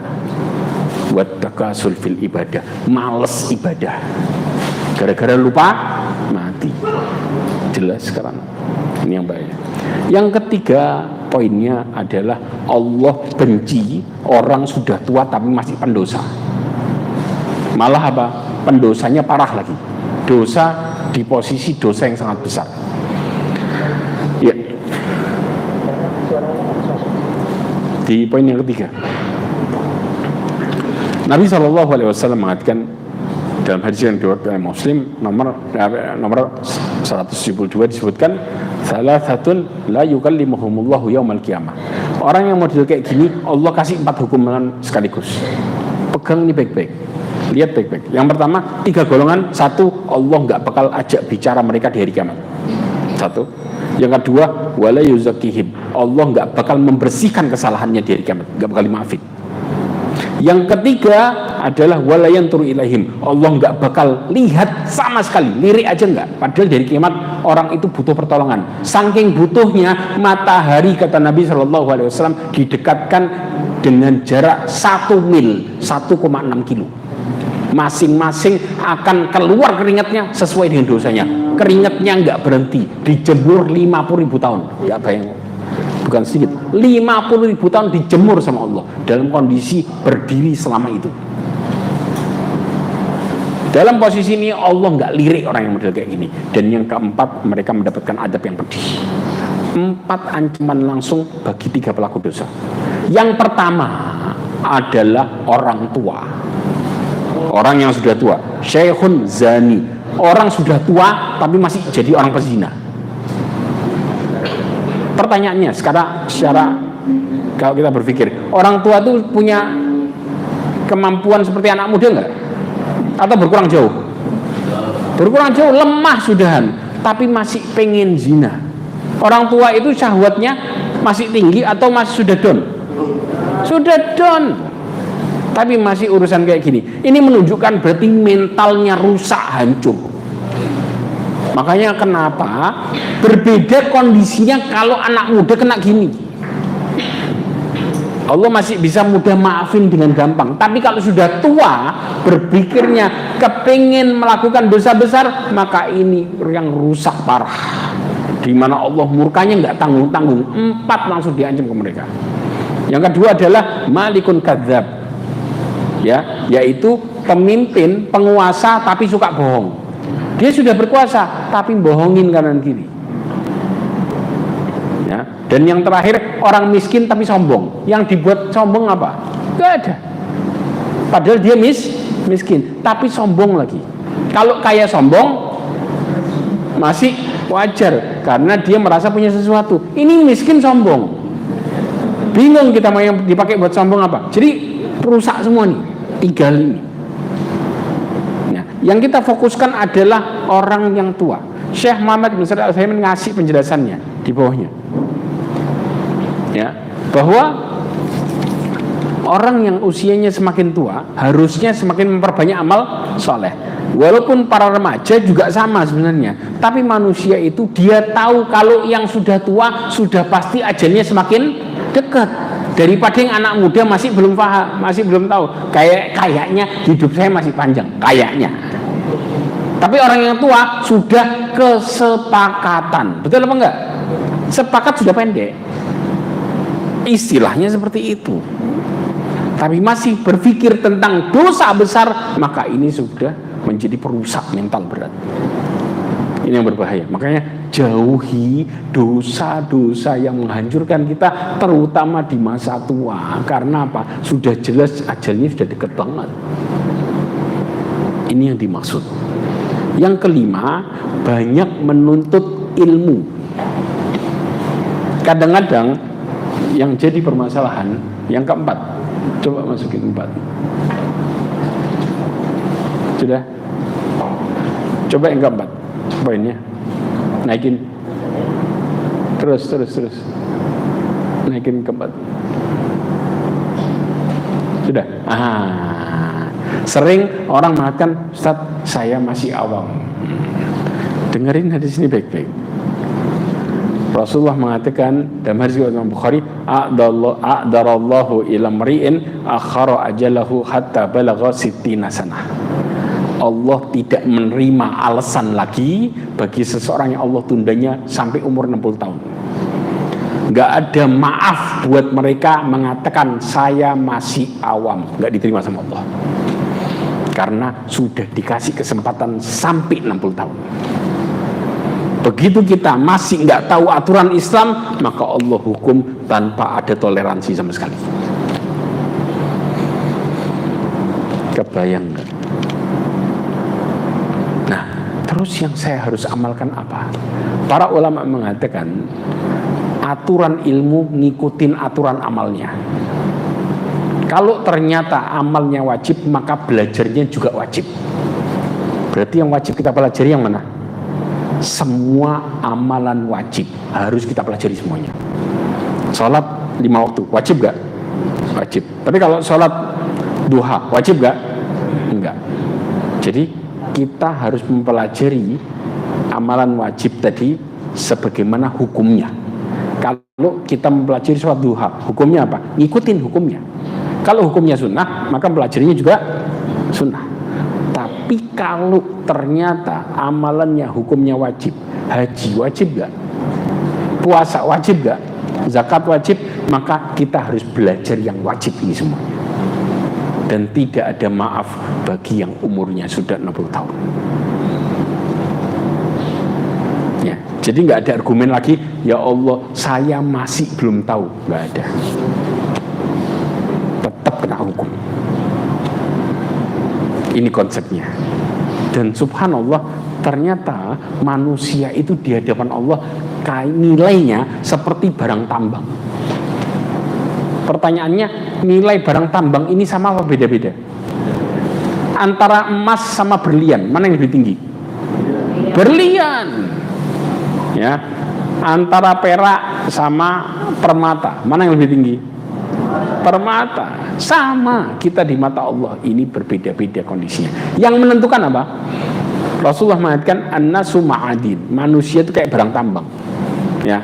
buat takasul fil ibadah, males ibadah gara-gara lupa mati. Jelas sekarang ini yang bahaya. Yang ketiga poinnya adalah Allah benci orang sudah tua tapi masih pendosa. Malah apa? Pendosanya parah lagi. Dosa di posisi dosa yang sangat besar. Ya. Di poin yang ketiga, Nabi SAW mengatakan dalam hadis yang diriwayatkan Muslim nomor 172 disebutkan salah satu la yukallimuhumullahu yaumal qiyamah. Orang yang model kayak gini Allah kasih 4 hukuman sekaligus. Pegang ini baik-baik, lihat baik-baik. Yang pertama 3 golongan. 1, Allah nggak bakal ajak bicara mereka di hari kiamat. 1. Yang kedua, wala yuzakihim, Allah nggak bakal membersihkan kesalahannya di hari kiamat, nggak bakal dimaafin. Yang ketiga adalah wala yanturu ilaihim, Allah nggak bakal lihat sama sekali, lirik aja nggak. Padahal dari kiamat orang itu butuh pertolongan. Saking butuhnya matahari, kata Nabi SAW, didekatkan dengan jarak 1 mil, 1,6 kilo. Masing-masing akan keluar keringatnya sesuai dengan dosanya. Keringatnya nggak berhenti, dijemur 50.000 tahun. Ya bayang, bukan sedikit. 50.000 tahun dijemur sama Allah dalam kondisi berdiri selama itu. Dalam posisi ini Allah nggak lirik orang yang model kayak gini. Dan yang keempat, mereka mendapatkan adab yang pedih. 4 ancaman langsung bagi 3 pelaku dosa. Yang pertama adalah orang tua. Orang yang sudah tua, syekhun zani, orang sudah tua tapi masih jadi orang pezina. Pertanyaannya secara kalau kita berpikir, orang tua itu punya kemampuan seperti anak muda nggak? Atau berkurang jauh? Berkurang jauh, lemah sudahan, tapi masih pengen zina. Orang tua itu syahwatnya masih tinggi atau masih sudah down? Sudah down, tapi masih urusan kayak gini. Ini menunjukkan berarti mentalnya rusak, hancur. Makanya kenapa berbeda kondisinya kalau anak muda kena gini. Allah masih bisa mudah maafin dengan gampang. Tapi kalau sudah tua, berpikirnya kepingin melakukan dosa besar, maka ini yang rusak parah. Di mana Allah murkanya nggak tanggung-tanggung. 4 langsung diancam ke mereka. Yang kedua adalah malikun kadzab. Ya, yaitu pemimpin, penguasa tapi suka bohong. Dia sudah berkuasa tapi bohongin kanan kiri. Ya, dan yang terakhir orang miskin tapi sombong. Yang dibuat sombong apa? Gak ada. Padahal dia miskin tapi sombong lagi. Kalau kaya sombong masih wajar karena dia merasa punya sesuatu. Ini miskin sombong. Bingung kita mau yang dipakai buat sombong apa? Jadi rusak semua nih 3 hal ini. Nah, yang kita fokuskan adalah orang yang tua. Syekh Muhammad bin Shalih Al-Utsaimin ngasih penjelasannya di bawahnya. Ya, bahwa orang yang usianya semakin tua harusnya semakin memperbanyak amal soleh. Walaupun para remaja juga sama sebenarnya, tapi manusia itu dia tahu kalau yang sudah tua sudah pasti ajalnya semakin dekat daripada yang anak muda masih belum paham, masih belum tahu. Kayaknya hidup saya masih panjang, kayaknya. Tapi orang yang tua sudah kesepakatan, betul apa enggak? Sepakat sudah pendek. Istilahnya seperti itu. Tapi masih berpikir tentang dosa besar, maka ini sudah menjadi perusak mental berat. Ini yang berbahaya. Makanya jauhi dosa-dosa yang menghancurkan kita, terutama di masa tua. Karena apa? Sudah jelas ajalnya sudah dekat banget. Ini yang dimaksud. Yang kelima, banyak menuntut ilmu. Kadang-kadang yang jadi permasalahan, yang keempat, coba masukin 4. Sudah? Coba yang keempat, poinnya naikin, terus naikin keempat. Sudah? Sering orang mengatakan, Ustaz, saya masih awam. Dengerin hadis ini baik-baik. Rasulullah mengatakan dalam hadis Imam Bukhari, a'darallahu ila mri'in akhara ajalahu hatta balagha 60 sanah. Allah tidak menerima alasan lagi bagi seseorang yang Allah tundanya sampai umur 60 tahun. Gak ada maaf buat mereka mengatakan saya masih awam, gak diterima sama Allah. Karena sudah dikasih kesempatan sampai 60 tahun. Begitu kita masih nggak tahu aturan Islam, maka Allah hukum tanpa ada toleransi sama sekali. Kebayang nggak? Nah, terus yang saya harus amalkan apa? Para ulama mengatakan aturan ilmu ngikutin aturan amalnya. Kalau ternyata amalnya wajib, maka belajarnya juga wajib. Berarti yang wajib kita pelajari yang mana? Semua amalan wajib harus kita pelajari semuanya. Sholat 5 waktu wajib gak? Wajib. Tapi kalau sholat duha wajib gak? Enggak. Jadi kita harus mempelajari amalan wajib tadi sebagaimana hukumnya. Kalau kita mempelajari sholat duha, hukumnya apa? Ngikutin hukumnya. Kalau hukumnya sunnah, maka pelajarinya juga sunnah. Tapi kalau ternyata amalannya hukumnya wajib, haji wajib gak? Puasa wajib gak? Zakat wajib, maka kita harus belajar yang wajib ini semuanya. Dan tidak ada maaf bagi yang umurnya sudah 60 tahun. Ya, jadi gak ada argumen lagi, ya Allah saya masih belum tahu. Gak ada. Tetap kena hukum. Ini konsepnya. Dan subhanallah, ternyata manusia itu di hadapan Allah nilainya seperti barang tambang. Pertanyaannya, nilai barang tambang ini sama apa beda-beda? Antara emas sama berlian, mana yang lebih tinggi? Berlian. Ya. Antara perak sama permata, mana yang lebih tinggi? Permata. Sama, kita di mata Allah ini berbeda-beda kondisinya. Yang menentukan apa? Rasulullah mengatakan an-nasu ma'adin. Manusia itu kayak barang tambang. Ya.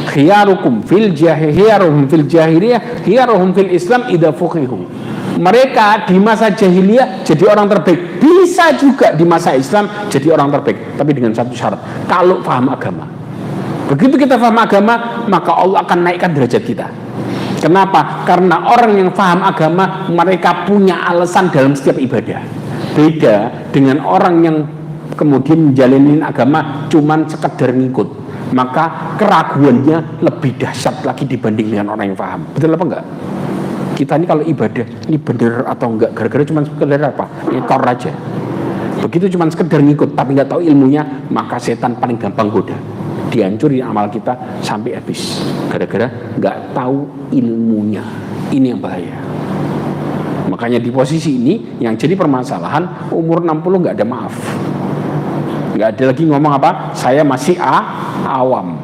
Khiyarukum fil jahiliyah, khiyaruhum fil Islam idza fuqihu. Mereka di masa jahiliyah jadi orang terbaik. Bisa juga di masa Islam jadi orang terbaik, tapi dengan satu syarat, kalau paham agama. Begitu kita paham agama, maka Allah akan naikkan derajat kita. Kenapa? Karena orang yang paham agama, mereka punya alasan dalam setiap ibadah. Beda dengan orang yang kemudian menjalani agama cuman sekedar ngikut. Maka keraguannya lebih dahsyat lagi dibanding dengan orang yang paham. Betul apa enggak? Kita ini kalau ibadah, ini benar atau enggak, gara-gara cuman sekedar apa? Ngikor aja. Begitu cuman sekedar ngikut tapi enggak tahu ilmunya, maka setan paling gampang goda. Dihancurin amal kita sampai habis gara-gara nggak tahu ilmunya. Ini yang bahaya. Makanya di posisi ini yang jadi permasalahan, umur 60 nggak ada maaf, nggak ada lagi ngomong apa saya masih awam.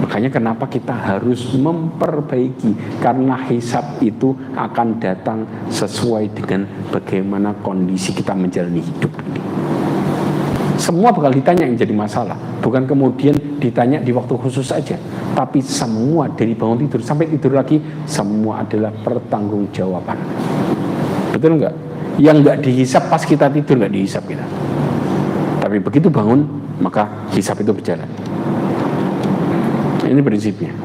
Makanya kenapa kita harus memperbaiki, karena hisab itu akan datang sesuai dengan bagaimana kondisi kita menjalani hidup ini. Semua bakal ditanya yang jadi masalah. Bukan kemudian ditanya di waktu khusus saja, tapi semua dari bangun tidur sampai tidur lagi, semua adalah pertanggungjawaban. Betul nggak? Yang nggak dihisap pas kita tidur nggak dihisap kita. Tapi begitu bangun, maka hisap itu berjalan. Ini prinsipnya.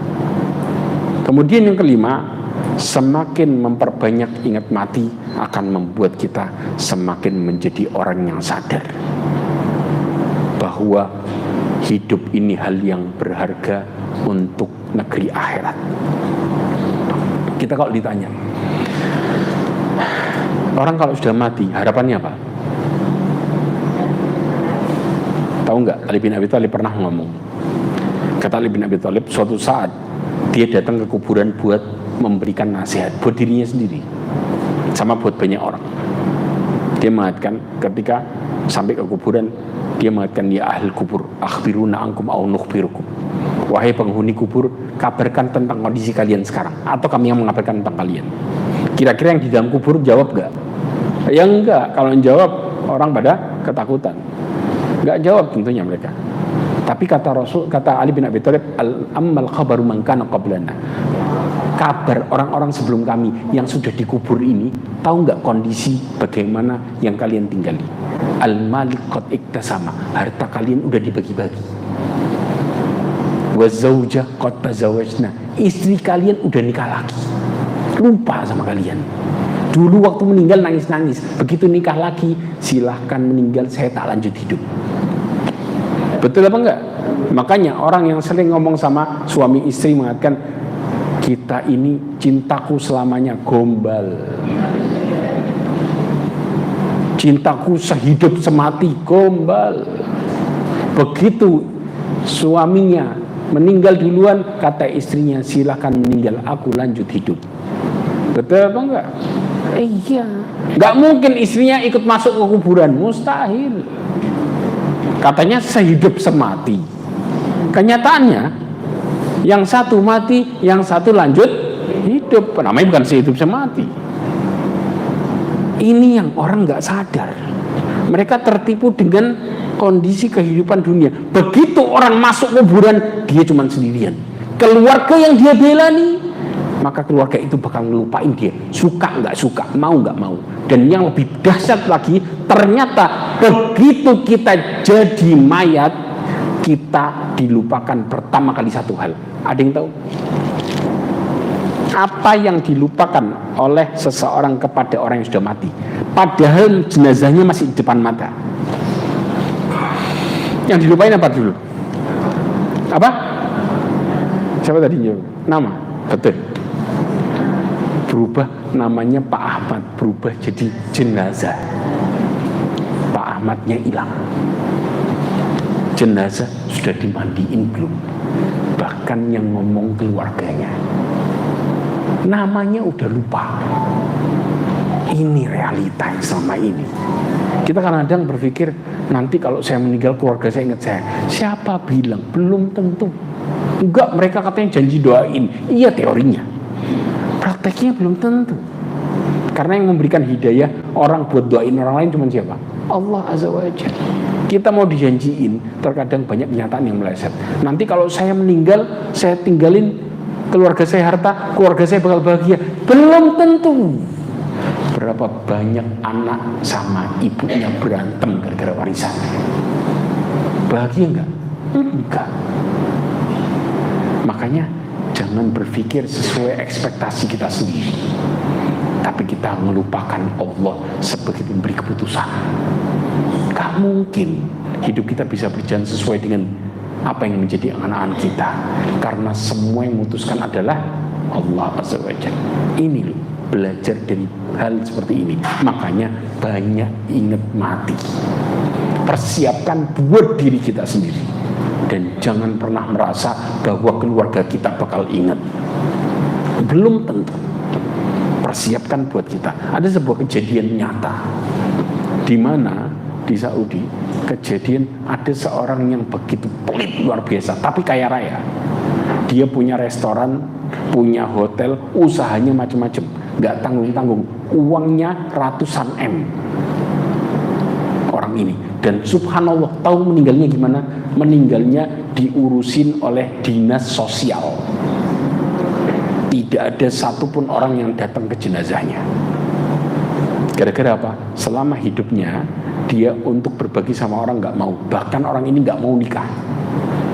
Kemudian yang kelima, semakin memperbanyak ingat mati akan membuat kita semakin menjadi orang yang sadar. bahwa hidup ini hal yang berharga untuk negeri akhirat. Kita kalau ditanya, orang kalau sudah mati harapannya apa? Tahu nggak? Ali bin Abi Thalib pernah ngomong. Kata Ali bin Abi Thalib, suatu saat dia datang ke kuburan buat memberikan nasihat buat dirinya sendiri sama buat banyak orang. Dia mengatakan ketika sampai ke kuburan, dia mengatakan, ya ahli kubur, akhbiruna ankum au nukhbirukum. Wahai penghuni kubur, kabarkan tentang kondisi kalian sekarang, atau kami yang mengabarkan tentang kalian. Kira-kira yang di dalam kubur jawab gak? Ya enggak. Kalau yang jawab, orang pada ketakutan. Enggak jawab tentunya mereka. Tapi kata Ali bin Abi Thalib, al-ammal khabaru man kana qablana. Kabar orang-orang sebelum kami yang sudah dikubur ini, tahu nggak kondisi bagaimana yang kalian tinggali? Al-malik qad iktasama, harta kalian udah dibagi-bagi. Wa zaujah qad tazawwajna, istri kalian udah nikah lagi. Lupa sama kalian. Dulu waktu meninggal nangis-nangis, begitu nikah lagi, silahkan meninggal, saya tak lanjut hidup. Betul apa enggak? Makanya orang yang sering ngomong sama suami istri mengatakan, kita ini cintaku selamanya gombal, cintaku sehidup semati gombal. Begitu suaminya meninggal duluan, kata istrinya, silahkan meninggal, aku lanjut hidup. Betul apa enggak? Iya. Enggak mungkin istrinya ikut masuk ke kuburan, mustahil. Katanya sehidup semati. Kenyataannya yang satu mati, yang satu lanjut hidup. Namanya bukan sehidup semati. Ini yang orang nggak sadar. Mereka tertipu dengan kondisi kehidupan dunia. Begitu orang masuk kuburan, dia cuma sendirian. Keluarga yang dia bela nih, maka keluarga itu bakal ngelupain dia. Suka nggak suka, mau nggak mau. Dan yang lebih dahsyat lagi, ternyata begitu kita jadi mayat, kita dilupakan pertama kali satu hal. Ada yang tahu? Apa yang dilupakan oleh seseorang kepada orang yang sudah mati, padahal jenazahnya masih di depan mata? Yang dilupain apa dulu? Apa? Siapa tadi jawab? Nama? Betul. Berubah namanya Pak Ahmad, berubah jadi jenazah. Pak Ahmadnya hilang. Jenazah sudah dimandiin belum? Bahkan yang ngomong keluarganya, namanya udah lupa. Ini realita yang selama ini. Kita kadang-kadang berpikir, nanti kalau saya meninggal keluarga saya ingat saya. Siapa bilang? Belum tentu. Enggak, mereka katanya janji doain. Iya teorinya, prakteknya belum tentu. Karena yang memberikan hidayah orang buat doain orang lain cuma siapa? Allah Azza wa Jalla. Kita mau dijanjiin, terkadang banyak kenyataan yang meleset. Nanti kalau saya meninggal, saya tinggalin keluarga saya harta, keluarga saya bakal bahagia. Belum tentu. Berapa banyak anak sama ibunya berantem gara-gara warisan? Bahagia enggak? Enggak. Makanya jangan berpikir sesuai ekspektasi kita sendiri, tapi kita melupakan Allah sebagai pemberi keputusan. Gak mungkin hidup kita bisa berjalan sesuai dengan apa yang menjadi angan-angan kita, karena semua yang memutuskan adalah Allah Azza wa Jalla. Ini loh, belajar dari hal seperti ini. Makanya banyak ingat mati. Persiapkan buat diri kita sendiri, dan jangan pernah merasa bahwa keluarga kita bakal ingat. Belum tentu. Persiapkan buat kita. Ada sebuah kejadian nyata di mana di Saudi, kejadian ada seorang yang begitu pelit luar biasa, tapi kaya raya. Dia punya restoran, punya hotel, usahanya macam-macam, nggak tanggung-tanggung, uangnya ratusan M orang ini. Dan subhanallah, tahu meninggalnya gimana? Meninggalnya diurusin oleh dinas sosial. Tidak ada satupun orang yang datang ke jenazahnya. Gara-gara apa? Selama hidupnya dia untuk berbagi sama orang nggak mau. Bahkan orang ini nggak mau nikah.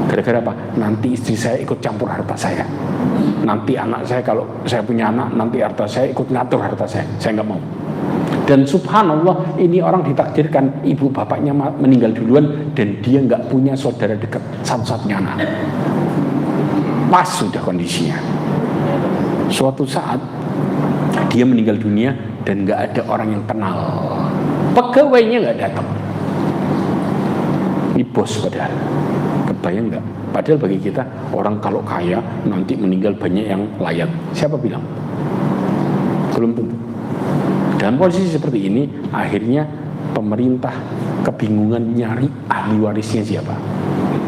Gara-gara apa? Nanti istri saya ikut campur harta saya. nanti anak saya, kalau saya punya anak, nanti harta saya ikut ngatur harta saya nggak mau. Dan subhanallah, ini orang ditakdirkan ibu bapaknya meninggal duluan dan dia nggak punya saudara dekat, satu-satunya anak. Pas sudah kondisinya. Suatu saat dia meninggal dunia dan nggak ada orang yang kenal, pegawainya nggak datang. Ini bos padahal, kebayang nggak? Padahal bagi kita, orang kalau kaya nanti meninggal banyak yang layak. Siapa bilang? Belum tentu. Dalam posisi seperti ini, akhirnya pemerintah kebingungan nyari ahli warisnya siapa.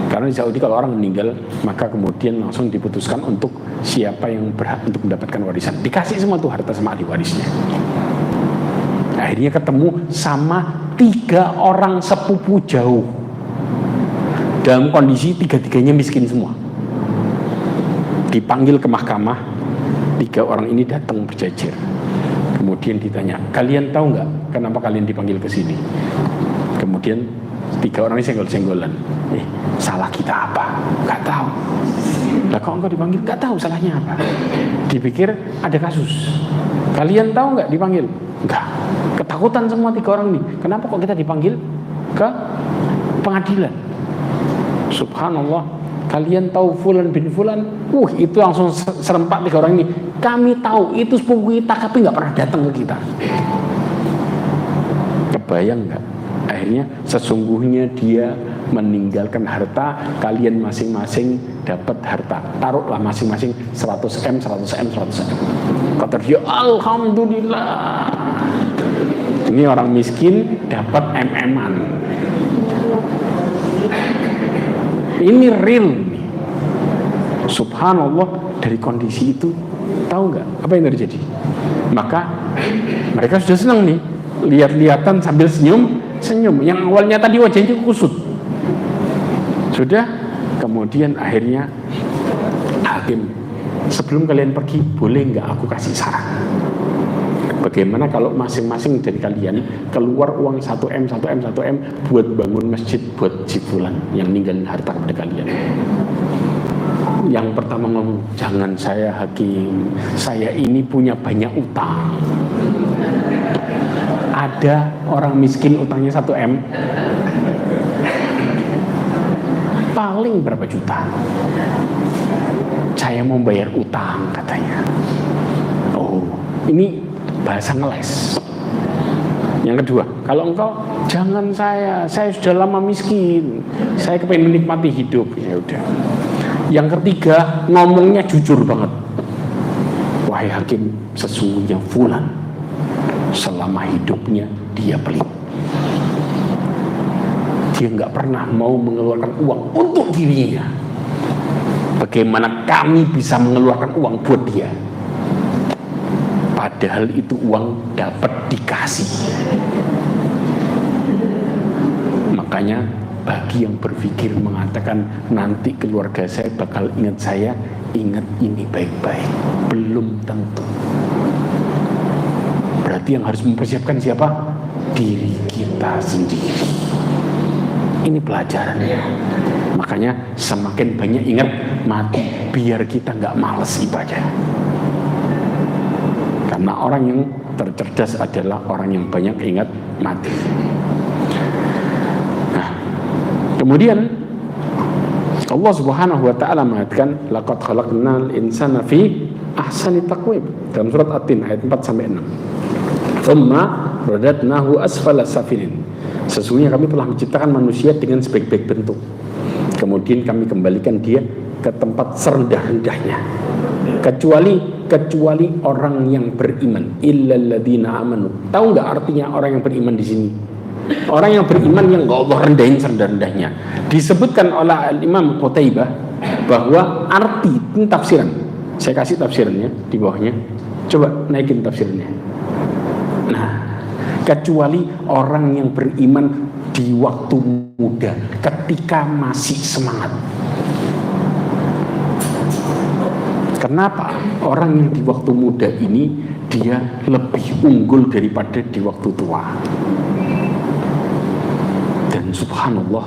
Karena di Saudi kalau orang meninggal, maka kemudian langsung diputuskan untuk siapa yang berhak untuk mendapatkan warisan. Dikasih semua tuh harta sama ahli warisnya. Akhirnya ketemu sama 3 orang sepupu jauh. Dalam kondisi 3-3-nya miskin semua. Dipanggil ke mahkamah, 3 orang ini datang berjejer. Kemudian ditanya, kalian tahu nggak kenapa kalian dipanggil ke sini? Kemudian 3 orang ini senggol-senggolan. Salah kita apa? Nggak tahu. Lah kok engkau dipanggil? Nggak tahu salahnya apa. Dipikir ada kasus. Kalian tahu nggak dipanggil? Nggak. Ketakutan semua 3 orang ini. Kenapa kok kita dipanggil ke pengadilan? Subhanallah, kalian tahu Fulan bin Fulan? Itu langsung serempak 3 orang ini. Kami tahu itu sepupu kita, tapi nggak pernah datang ke kita. Kebayang nggak? Akhirnya sesungguhnya dia meninggalkan harta, kalian masing-masing dapat harta. Taruhlah masing-masing 100M, 100M, 100M. Kata dia, alhamdulillah. Ini orang miskin dapat MM-an. Ini real nih. Subhanallah, dari kondisi itu tahu nggak apa yang terjadi? Maka mereka sudah senang nih, lihat-lihatan sambil senyum. Yang awalnya tadi wajahnya kusut. Sudah, kemudian akhirnya hakim, sebelum kalian pergi, boleh nggak aku kasih saran? Bagaimana kalau masing-masing dari kalian keluar uang 1M, 1M, 1M buat bangun masjid buat si Fulan yang ninggalin harta kepada kalian? Yang pertama ngomong, jangan saya hakim, saya ini punya banyak utang. Ada orang miskin utangnya 1M, paling berapa juta? Saya mau bayar utang katanya. Oh, ini bahasa ngeles. Yang kedua, kalau engkau, jangan saya sudah lama miskin, saya kepengen menikmati hidup. Ya udah. Yang ketiga, ngomongnya jujur banget. Wahai hakim, sesungguhnya Fulan selama hidupnya dia pelit. Dia nggak pernah mau mengeluarkan uang untuk dirinya. Bagaimana kami bisa mengeluarkan uang buat dia? Padahal itu uang dapat dikasih. Makanya bagi yang berpikir mengatakan nanti keluarga saya bakal ingat saya, ingat ini baik-baik, belum tentu. Berarti yang harus mempersiapkan siapa? Diri kita sendiri. Ini pelajarannya. Makanya semakin banyak ingat mati, biar kita nggak malas ibadah. Karena orang yang tercerdas adalah orang yang banyak ingat mati. Nah, kemudian Allah Subhanahu wa taala mengatakan laqad khalaqnal insana fi ahsani taqwim dalam surat At-Tin ayat 4 sampai 6. Tsumma radadnahu asfala safilin. Sesungguhnya kami telah menciptakan manusia dengan sebaik-baik bentuk. Kemudian kami kembalikan dia ke tempat serendah-rendahnya. Kecuali orang yang beriman. Illal ladzina amanu. Tahu nggak artinya orang yang beriman di sini? Orang yang beriman yang nggak Allah rendahin serendah-rendahnya. Disebutkan oleh Imam Qutaibah bahwa arti ini tafsiran. Saya kasih tafsirannya di bawahnya. Coba naikin tafsirannya. Nah, kecuali orang yang beriman di waktu muda, ketika masih semangat. Kenapa? Orang yang di waktu muda ini dia lebih unggul daripada di waktu tua. Dan subhanallah,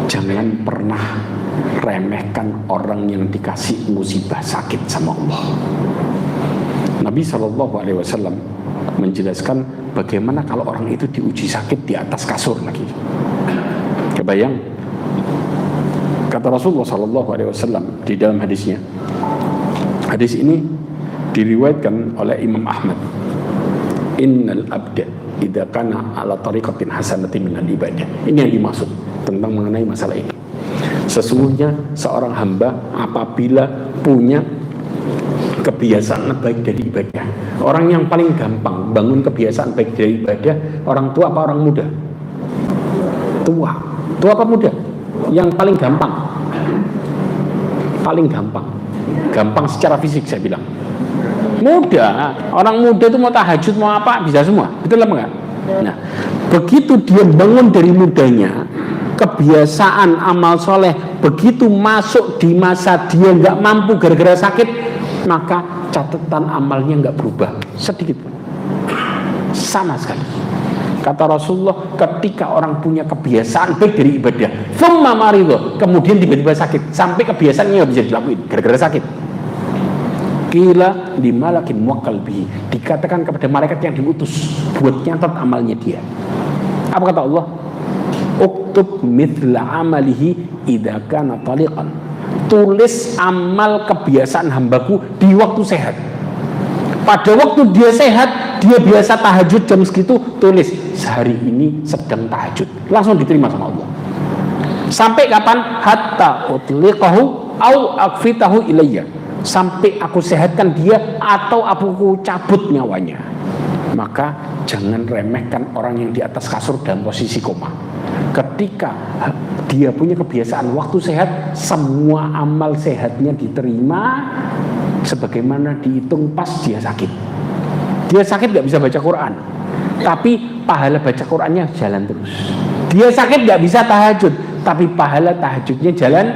jangan pernah remehkan orang yang dikasih musibah sakit sama Allah. Nabi SAW menjelaskan bagaimana kalau orang itu diuji sakit di atas kasur lagi. Kebayang? Kata Rasulullah SAW di dalam hadisnya. Hadis ini diriwayatkan oleh Imam Ahmad. Innal abda idza kana ala tariqatin hasanatin minal ibadah. Ini yang dimaksud tentang mengenai masalah ini. Sesungguhnya seorang hamba apabila punya kebiasaan baik dari ibadah. Orang yang paling gampang bangun kebiasaan baik dari ibadah, orang tua apa orang muda? Tua. Tua apa muda? Yang paling gampang. Paling gampang. Gampang secara fisik saya bilang. Muda. Orang muda itu mau tahajud mau apa bisa semua. Betul apa enggak? Nah, begitu dia bangun dari mudanya, kebiasaan amal soleh begitu masuk di masa dia nggak mampu gara-gara sakit, maka catatan amalnya nggak berubah sedikit pun, sama sekali. Kata Rasulullah, ketika orang punya kebiasaan baik dari ibadah, thumma maridho, kemudian tiba-tiba sakit, sampai kebiasaannya nggak bisa dilakuin gara-gara sakit. Qila limalakin muwakkal bihi, dikatakan kepada malaikat yang diutus buat nyatat amalnya dia. Apa kata Allah? Uktub mithla amalihi idza kana taliqan. Tulis amal kebiasaan hambaku di waktu sehat. Pada waktu dia sehat, dia biasa tahajud jam segitu, tulis sehari ini sedang tahajud. Langsung diterima sama Allah. Sampai kapan? Hatta utliqahu au akfitahu ilayya. Sampai aku sehatkan dia atau aku cabut nyawanya. Maka jangan remehkan orang yang di atas kasur dalam posisi koma. Ketika dia punya kebiasaan waktu sehat, semua amal sehatnya diterima sebagaimana dihitung pas dia sakit. Dia sakit gak bisa baca Quran, tapi pahala baca Qurannya jalan terus. Dia sakit gak bisa tahajud, tapi pahala tahajudnya jalan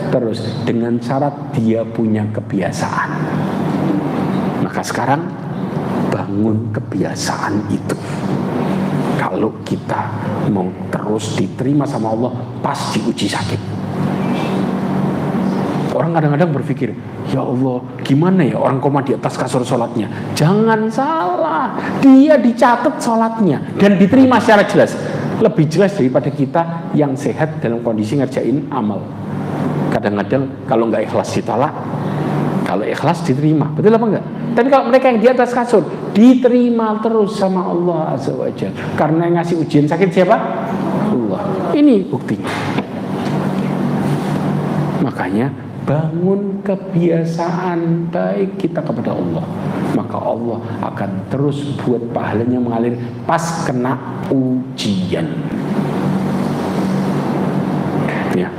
terus, dengan syarat dia punya kebiasaan. Maka sekarang bangun kebiasaan itu. Kalau kita mau terus diterima sama Allah pas diuji sakit. Orang kadang-kadang berpikir, ya Allah, gimana ya orang koma di atas kasur sholatnya? Jangan salah, dia dicatat sholatnya dan diterima secara jelas. Lebih jelas daripada kita yang sehat dalam kondisi ngerjain amal. Kadang-kadang kalau nggak ikhlas ditolak, kalau ikhlas diterima. Betul apa enggak? Tapi kalau mereka yang di atas kasur diterima terus sama Allah Azza wa Jalla. Karena yang ngasih ujian sakit siapa? Allah. Ini buktinya. Makanya bangun kebiasaan baik kita kepada Allah, maka Allah akan terus buat pahalanya mengalir pas kena ujian. Ya.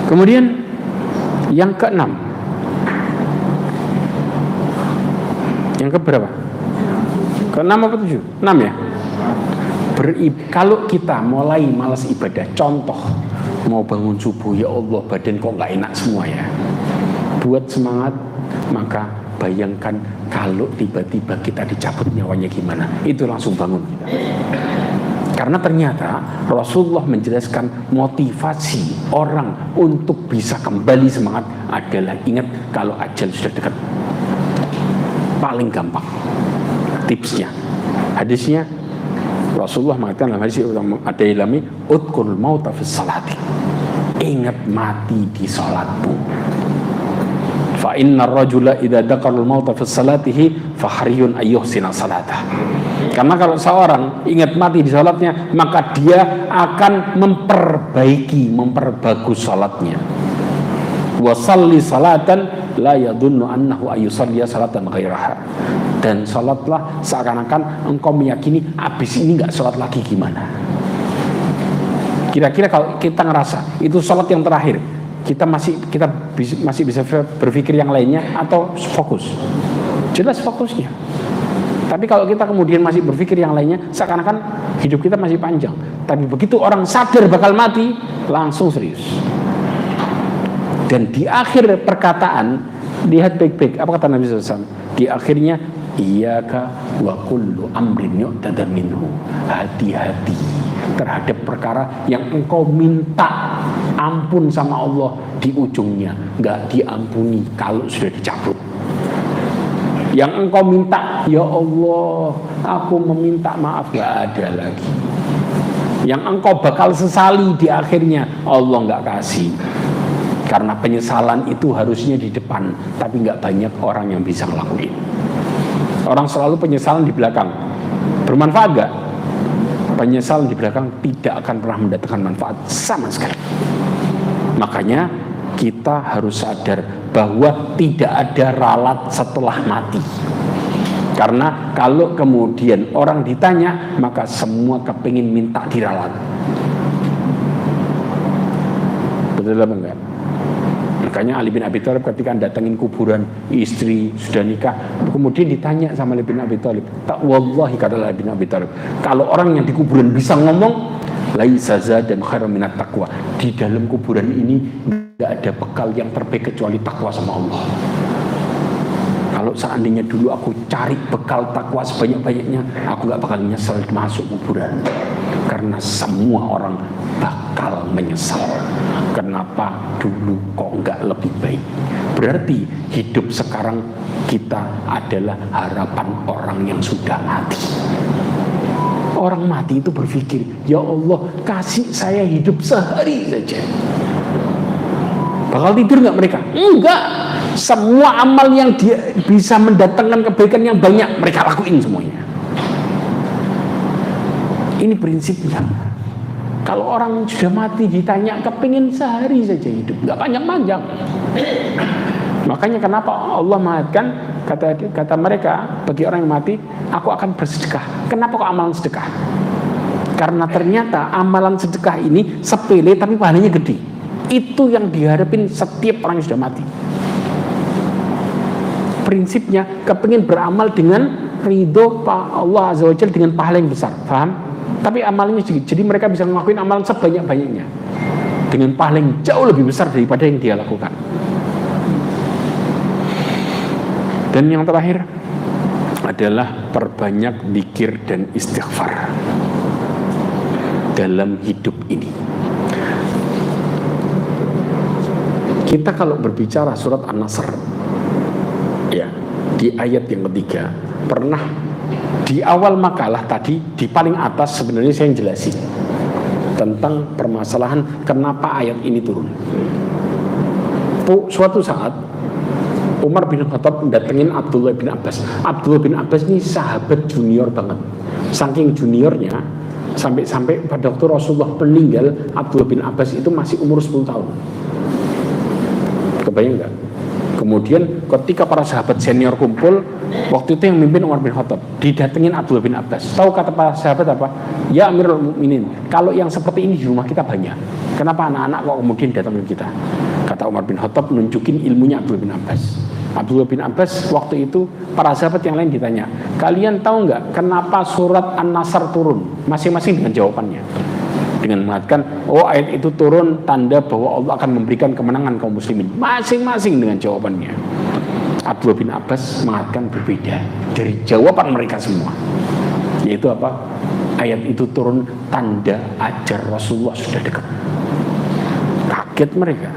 Kemudian yang keenam, yang keberapa? Keenam apa tujuh? 6 ya. Kalau kita mulai malas ibadah, contoh mau bangun subuh, ya Allah badan kok nggak enak semua ya. Buat semangat, maka bayangkan kalau tiba-tiba kita dicabut nyawanya gimana? Itu langsung bangun kita. Karena ternyata Rasulullah menjelaskan motivasi orang untuk bisa kembali semangat adalah ingat kalau ajal sudah dekat. Paling gampang tipsnya, hadisnya Rasulullah mengatakan dalam hadis ada ilami udkurul mauta fis salati, ingat mati di salatmu. Fa innar rajula idza dzakarul mauta fis salatihi fahriyun ayyuhsina salatah. Karena kalau seorang ingat mati di salatnya, maka dia akan memperbagus salatnya. Wa salli salatan la yadhunnu annahu ayyusalliya salatan ghairaha. Dan salatlah seakan-akan engkau meyakini habis ini enggak salat lagi gimana. Kira-kira kalau kita ngerasa itu salat yang terakhir, kita masih bisa berpikir yang lainnya atau fokus? Jelas fokusnya. Tapi kalau kita kemudian masih berpikir yang lainnya, seakan-akan hidup kita masih panjang. Tapi begitu orang sadar bakal mati, langsung serius. Dan di akhir perkataan, lihat baik-baik apa kata Nabi SAW. Di akhirnya, iyyaka wa kullu amrin yu'tada minhu. Hati-hati terhadap perkara yang engkau minta ampun sama Allah, di ujungnya nggak diampuni kalau sudah dicabut. Yang engkau minta, ya Allah, aku meminta maaf, nggak ada lagi. Yang engkau bakal sesali di akhirnya, Allah nggak kasih. Karena penyesalan itu harusnya di depan, tapi nggak banyak orang yang bisa ngelakuin. Orang selalu penyesalan di belakang. Bermanfaat nggak? Penyesalan di belakang tidak akan pernah mendatangkan manfaat sama sekali. Makanya kita harus sadar bahwa tidak ada ralat setelah mati. Karena kalau kemudian orang ditanya, maka semua kepingin minta diralat. Betul apa enggak? Makanya Ali bin Abi Thalib ketika datangin kuburan istri sudah nikah, kemudian ditanya sama Ali bin Abi Thalib, wallahi kata Ali bin Abi Thalib, kalau orang yang di kuburan bisa ngomong, laisa zadan khairum minat taqwa, di dalam kuburan ini tidak ada bekal yang terbaik kecuali takwa sama Allah. Kalau seandainya dulu aku cari bekal takwa sebanyak-banyaknya, aku gak bakal nyesel masuk kuburan. Karena semua orang bakal menyesal. Kenapa dulu kok gak lebih baik? Berarti hidup sekarang kita adalah harapan orang yang sudah mati. Orang mati itu berpikir, ya Allah, kasih saya hidup sehari saja. Bakal tidur gak mereka? Enggak. Semua amal yang dia bisa mendatangkan kebaikan yang banyak, mereka lakuin semuanya. Ini prinsipnya. Kalau orang sudah mati ditanya, kepingin sehari saja hidup, nggak panjang-panjang. Makanya kenapa Allah mengatakan, kata mereka, bagi orang yang mati, aku akan bersedekah. Kenapa kok amalan sedekah? Karena ternyata amalan sedekah ini sepele tapi pahalanya gede. Itu yang diharapin setiap orang yang sudah mati. Prinsipnya kepingin beramal dengan ridho Allah Azza wa Jalla dengan pahala yang besar, paham? Tapi amalnya sedikit, jadi mereka bisa ngelakuin amalan sebanyak-banyaknya dengan pahala yang jauh lebih besar daripada yang dia lakukan. Dan yang terakhir adalah perbanyak zikir dan istighfar dalam hidup ini. Kita kalau berbicara surat An-Nasr, ya, di ayat yang ketiga, pernah di awal makalah tadi, di paling atas sebenarnya saya jelasin tentang permasalahan kenapa ayat ini turun. Suatu saat Umar bin Khattab mendatengin Abdullah bin Abbas. Abdullah bin Abbas ini sahabat junior banget. Saking juniornya, sampai-sampai pada waktu Rasulullah meninggal, Abdullah bin Abbas itu masih umur 10 tahun. Kebayang nggak? Kemudian ketika para sahabat senior kumpul, waktu itu yang mimpin Umar bin Khattab, didatengin Abdullah bin Abbas. Tahu kata para sahabat apa? Ya Amirul Mukminin, kalau yang seperti ini di rumah kita banyak. Kenapa anak-anak kok kemudian datang ke kita? Kata Umar bin Khattab nunjukin ilmunya Abdullah bin Abbas. Abdullah bin Abbas waktu itu para sahabat yang lain ditanya, kalian tahu nggak kenapa surat An-Nasr turun? Masing-masing dengan jawabannya. Dengan mengatakan, oh ayat itu turun tanda bahwa Allah akan memberikan kemenangan kaum muslimin. Masing-masing dengan jawabannya. Abdullah bin Abbas mengatakan berbeda dari jawaban mereka semua. Yaitu apa? Ayat itu turun tanda ajar Rasulullah sudah dekat. Kaget mereka.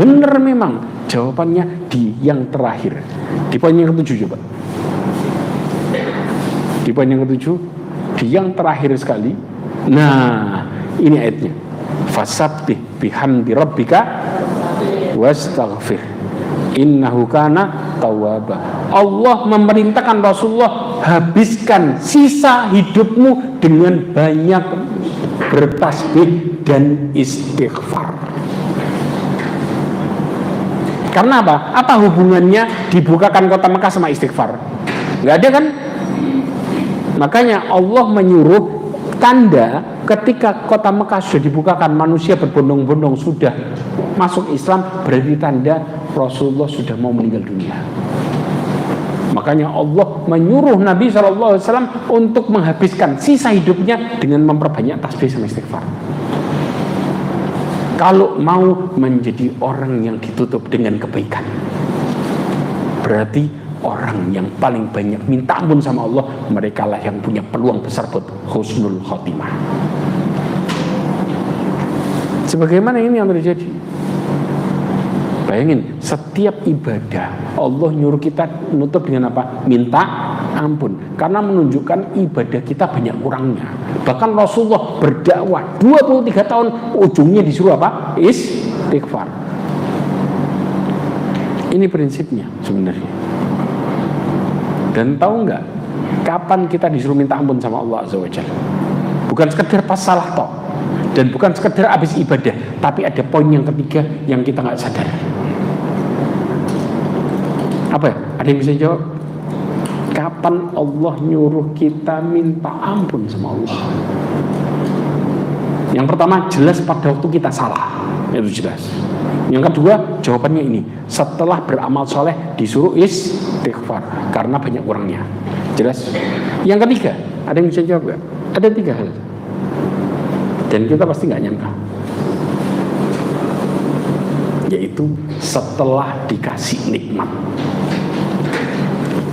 Benar memang jawabannya di yang terakhir. Di poin yang ketujuh coba. Di poin yang ketujuh, di yang terakhir sekali. Nah, ini ayatnya. Fasabbih bihamdi rabbika wastaghfir innahu kana tawwaba. Allah memerintahkan Rasulullah, habiskan sisa hidupmu dengan banyak bertasbih dan istighfar. Karena apa? Apa hubungannya dibukakan kota Mekah sama istighfar? Nggak ada kan? Makanya Allah menyuruh tanda ketika kota Mekah sudah dibukakan, manusia berbondong-bondong sudah masuk Islam, berarti tanda Rasulullah sudah mau meninggal dunia. Makanya Allah menyuruh Nabi SAW untuk menghabiskan sisa hidupnya dengan memperbanyak tasbih sama istighfar. Kalau mau menjadi orang yang ditutup dengan kebaikan, berarti orang yang paling banyak minta ampun sama Allah, mereka lah yang punya peluang besar buat husnul khotimah. Sebagaimana ini yang terjadi. Bayangin, setiap ibadah Allah nyuruh kita nutup dengan apa? Minta ampun. Karena menunjukkan ibadah kita banyak kurangnya. Bahkan Rasulullah berdakwah 23 tahun, ujungnya disuruh apa? Istighfar. Ini prinsipnya sebenarnya. Dan tahu nggak, kapan kita disuruh minta ampun sama Allah Azza wa Jalla? Bukan sekedar pas salah toh, dan bukan sekedar habis ibadah, tapi ada poin yang ketiga yang kita nggak sadar. Apa ya? Ada yang bisa jawab? Kapan Allah nyuruh kita minta ampun sama Allah? Yang pertama, jelas pada waktu kita salah, itu jelas. Yang kedua, jawabannya ini, setelah beramal soleh disuruh istighfar karena banyak kurangnya. Jelas. Yang ketiga, ada yang bisa jawab gak? Ada 3 hal, dan kita pasti nggak nyangka, yaitu setelah dikasih nikmat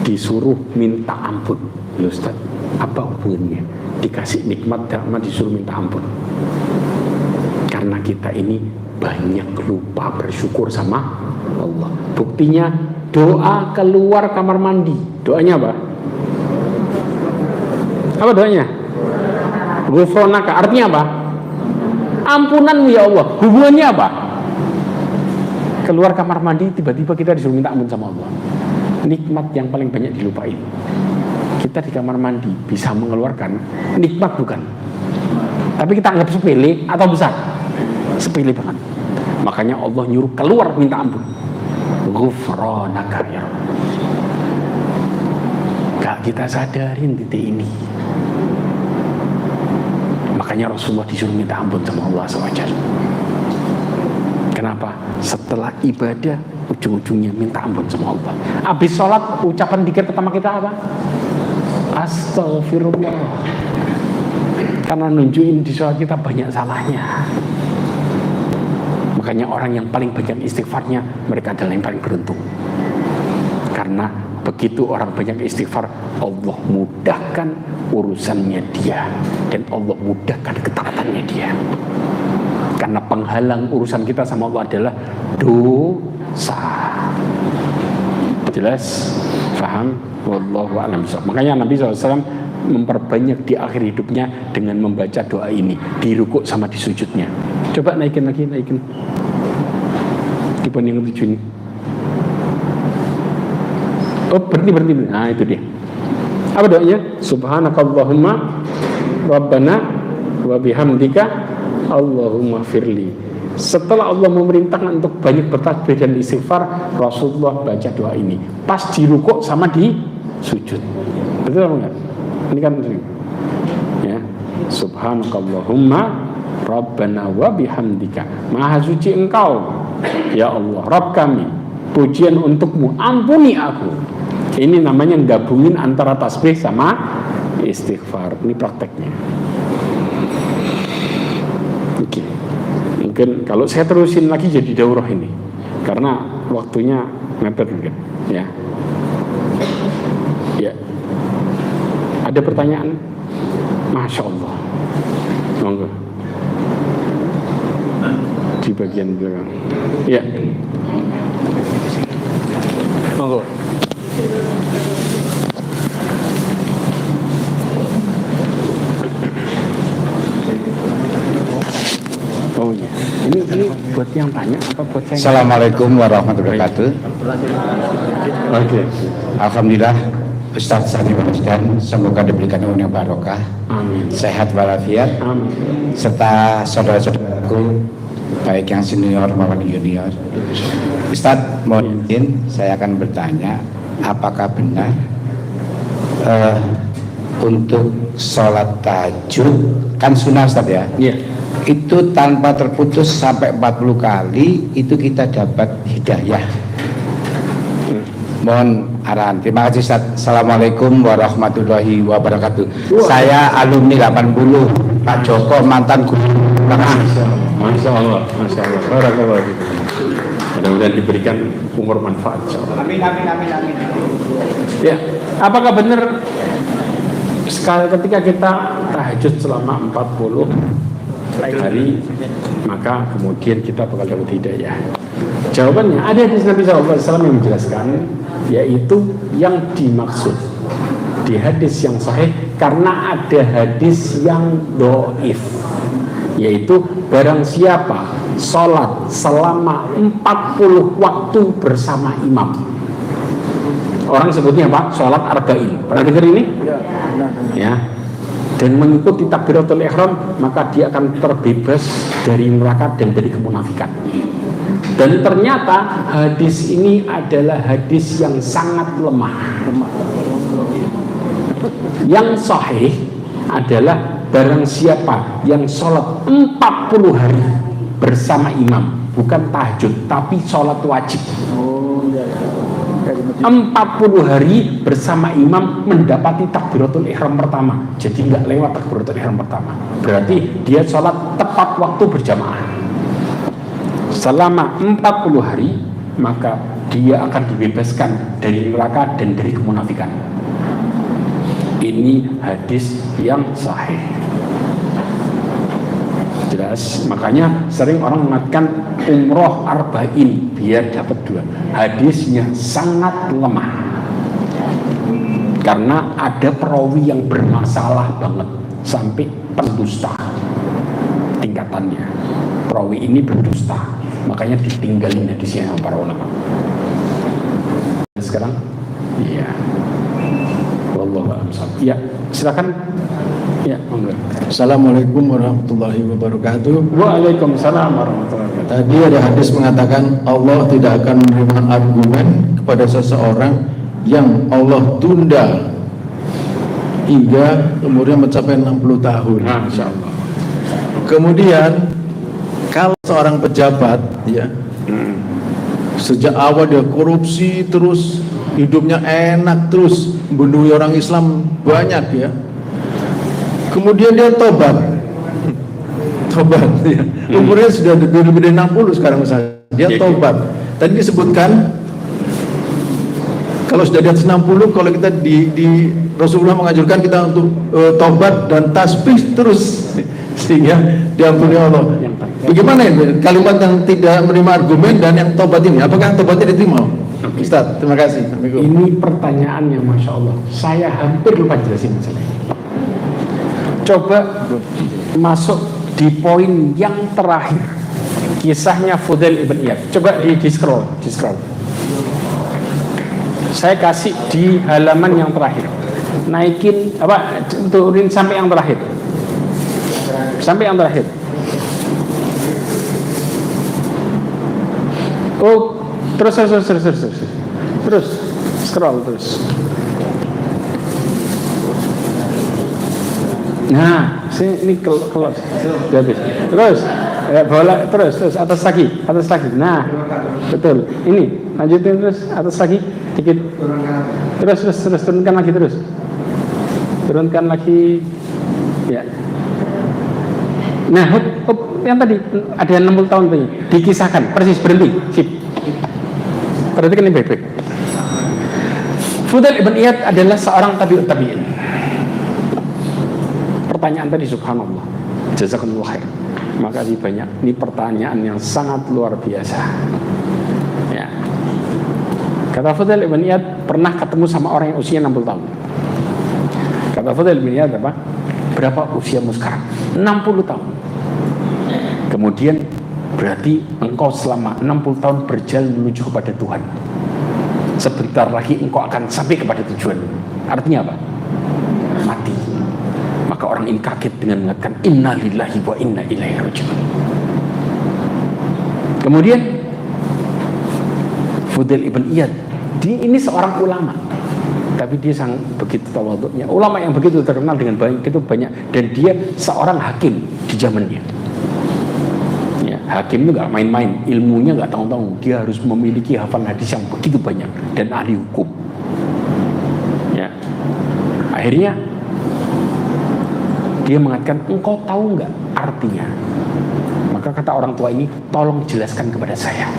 disuruh minta ampun. Ya Ustaz, apa hubungannya dikasih nikmat sama disuruh minta ampun? Karena kita ini banyak lupa bersyukur sama Allah. Buktinya doa keluar kamar mandi, doanya apa? Apa doanya? Ghufranaka, artinya apa? Ampunanmu ya Allah. Hubungannya apa? Keluar kamar mandi tiba-tiba kita disuruh minta ampun sama Allah. Nikmat yang paling banyak dilupain. Kita di kamar mandi bisa mengeluarkan nikmat bukan? Tapi kita anggap sepele atau besar? Sepele banget. Makanya Allah nyuruh keluar minta ampun. Ghufranaka ya Allah. Gak kita sadarin titik ini. Makanya Rasulullah disuruh minta ampun sama Allah SWT. Kenapa? Setelah ibadah ujung-ujungnya minta ampun sama Allah. Habis sholat ucapan dikir pertama kita apa? Astaghfirullah. Karena nunjukin di sholat kita banyak salahnya. Makanya orang yang paling banyak istighfarnya, mereka adalah yang paling beruntung. Karena begitu orang banyak istighfar, Allah mudahkan urusannya dia, dan Allah mudahkan ketaatannya dia. Karena penghalang urusan kita sama Allah adalah dosa. Jelas? Faham? Wallahu a'lam bishawab. Makanya Nabi SAW memperbanyak di akhir hidupnya dengan membaca doa ini di rukuk sama di sujudnya. Coba naikin lagi, naikin. Di poin yang ke-7 ini. Oh, berhenti. Nah, itu dia. Apa doanya? Subhanakallahumma Rabbana wa bihamdika Allahumma firli. Setelah Allah memerintahkan untuk banyak bertasbih dan istighfar, Rasulullah baca doa ini pas di rukuk sama di sujud. Betul apa enggak? Ini kan ya. Subhanakallahumma Rabbana wa bihamdika. Maha suci Engkau ya Allah, Rabb kami, pujian untukmu, ampuni aku. Ini namanya gabungin antara tasbih sama istighfar. Ini prakteknya. Oke. Mungkin kalau saya terusin lagi jadi daurah ini, karena waktunya mepet mungkin. Ya. Ya. Ada pertanyaan? Masya Allah. Monggo. Di bagian belakang. Ya. Monggo. Oh iya. Ini buat yang tanya apa buat saya? Assalamualaikum warahmatullahi wabarakatuh. Oke. Alhamdulillah Ustaz Sani Warisdan, semoga diberikan umur yang barokah, Amin. sehat walafiat, Amin. serta saudara-saudaraku baik yang senior maupun junior. Ustaz, mohon izin saya akan bertanya, apakah benar untuk sholat tahajud kan sunnah Ustaz ya? Iya. Itu tanpa terputus sampai 40 kali itu kita dapat hidayah. Mohon arahan. Terima kasih Ustaz. Assalamualaikum warahmatullahi wabarakatuh. Saya alumni 80, Pak Joko mantan guru. Terima kasih. Masya Allah. Barakallahu fikum. Mudah-mudahan diberikan umur manfaat. Amin. Ya, apakah benar sekali ketika kita tahajud selama 40 lain hari, maka kemudian kita bakal dapat hidayah. Jawabannya ada di Nabi SAW yang menjelaskan, yaitu yang dimaksud di hadis yang sahih, karena ada hadis yang dhaif, yaitu barang siapa sholat selama 40 waktu bersama imam. Orang sebutnya apa? Sholat arba'in. Pernah dengar ini? Ya. Dan mengikuti takbiratul ihram, maka dia akan terbebas dari neraka dan dari kemunafikan. Dan ternyata hadis ini adalah hadis yang sangat lemah. Yang sahih adalah barang siapa yang sholat 40 hari bersama imam, bukan tahajud tapi sholat wajib, 40 hari bersama imam mendapati takbiratul ihram pertama. Jadi nggak lewat takbiratul ihram pertama, berarti dia sholat tepat waktu berjamaah selama 40 hari, maka dia akan dibebaskan dari neraka dan dari kemunafikan. Ini hadis yang sahih. Jelas, makanya sering orang mengatakan umroh arba'in biar dapat 2. Hadisnya sangat lemah karena ada perawi yang bermasalah banget sampai pendusta tingkatannya. Perawi ini berdusta, makanya ditinggalin hadisnya sama para ulama. Sekarang iya, wallahu a'lam. Ya, silakan. Ya, Assalamualaikum warahmatullahi wabarakatuh. Waalaikumsalam warahmatullahi wabarakatuh. Tadi ada hadis mengatakan Allah tidak akan menerima argumen kepada seseorang yang Allah tunda hingga umurnya mencapai 60 tahun. Masya Allah. Kemudian kalau seorang pejabat ya sejak awal dia korupsi terus, hidupnya enak terus, membunuh orang Islam banyak ya. Kemudian dia tobat ya. Umurnya sudah lebih dari 60 sekarang misalnya. Dia tobat. Tadi disebutkan kalau sudah di atas 60, kalau kita di Rasulullah mengajarkan kita untuk tobat dan tasbih terus sehingga diampuni Allah. Bagaimana ini kalimat yang tidak menerima argumen dan yang tobat ini? Apakah tobatnya diterima? Ustaz, terima kasih. Ini pertanyaannya Masya Allah. Saya hampir lupa jelasin masalahnya. Coba masuk di poin yang terakhir, kisahnya Fudail ibn Iyad. Coba di scroll. Saya kasih di halaman yang terakhir. Naikin apa? Turunin sampai yang terakhir. Oh, terus scroll terus. Nah, ini keluar. Terus bola terus atas lagi. Nah, betul. Ini lanjutin terus atas lagi dikit. Terus turunkan lagi. Ya. Nah, yang tadi ada 60 tahun tadi dikisahkan persis, berhenti. Sip. Perhatikan ini baik-baik. Fudail ibn Iyad adalah seorang tabi'in. Pertanyaan tadi subhanallah, jazakumullah khair. Makasih banyak. Ini pertanyaan yang sangat luar biasa. Ya. Kata Fudail ibn Iyad pernah ketemu sama orang yang usia 60 tahun. Kata Fudail ibn Iyad apa? Berapa usiamu sekarang? 60 tahun. Kemudian berarti engkau selama 60 tahun berjalan menuju kepada Tuhan. Sebentar lagi engkau akan sampai kepada tujuan. Artinya apa? Mati. Maka orang ini kaget dengan mengatakan inna lillahi wa inna ilaihi raji'un. Kemudian Fudail ibn Iyad, ini seorang ulama, tapi dia sangat begitu tawadhu'nya. Ulama yang begitu terkenal dengan begitu banyak, dan dia seorang hakim di zamannya. Ya, hakim itu nggak main-main, ilmunya nggak tanggung-tanggung. Dia harus memiliki hafalan hadis yang begitu banyak dan ahli hukum. Ya, akhirnya dia mengatakan, engkau tahu nggak artinya? Maka kata orang tua ini, tolong jelaskan kepada saya.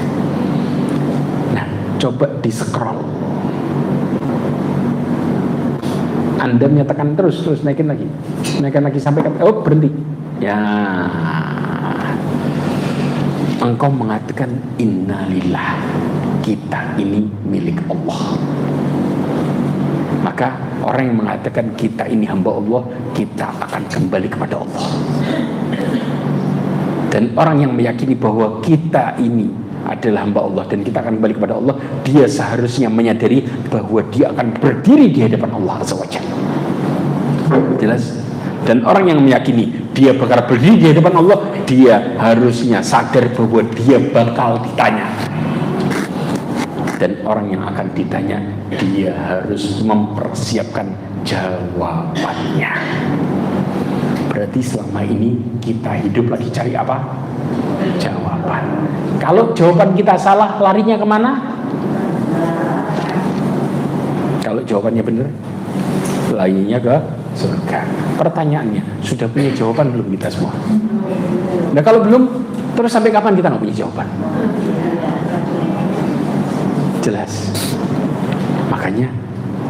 Nah, coba di scroll. Anda menyatakan terus naikin lagi sampai berhenti. Ya, engkau mengatakan innalillah, kita ini milik Allah. Maka orang yang mengatakan kita ini hamba Allah, kita akan kembali kepada Allah. Dan orang yang meyakini bahwa kita ini adalah hamba Allah dan kita akan kembali kepada Allah, dia seharusnya menyadari bahwa dia akan berdiri di hadapan Allah Azza wa Jalla. Jelas? Dan orang yang meyakini dia bakal berdiri di hadapan Allah, dia harusnya sadar bahwa dia bakal ditanya. Dan orang yang akan ditanya, dia harus mempersiapkan jawabannya. Berarti selama ini kita hidup lagi cari apa? Jawaban. Kalau jawaban kita salah, larinya kemana? Kalau jawabannya benar, larinya ke surga. Pertanyaannya, sudah punya jawaban belum kita semua? Nah kalau belum, terus sampai kapan kita nggak punya jawaban? Jelas. Makanya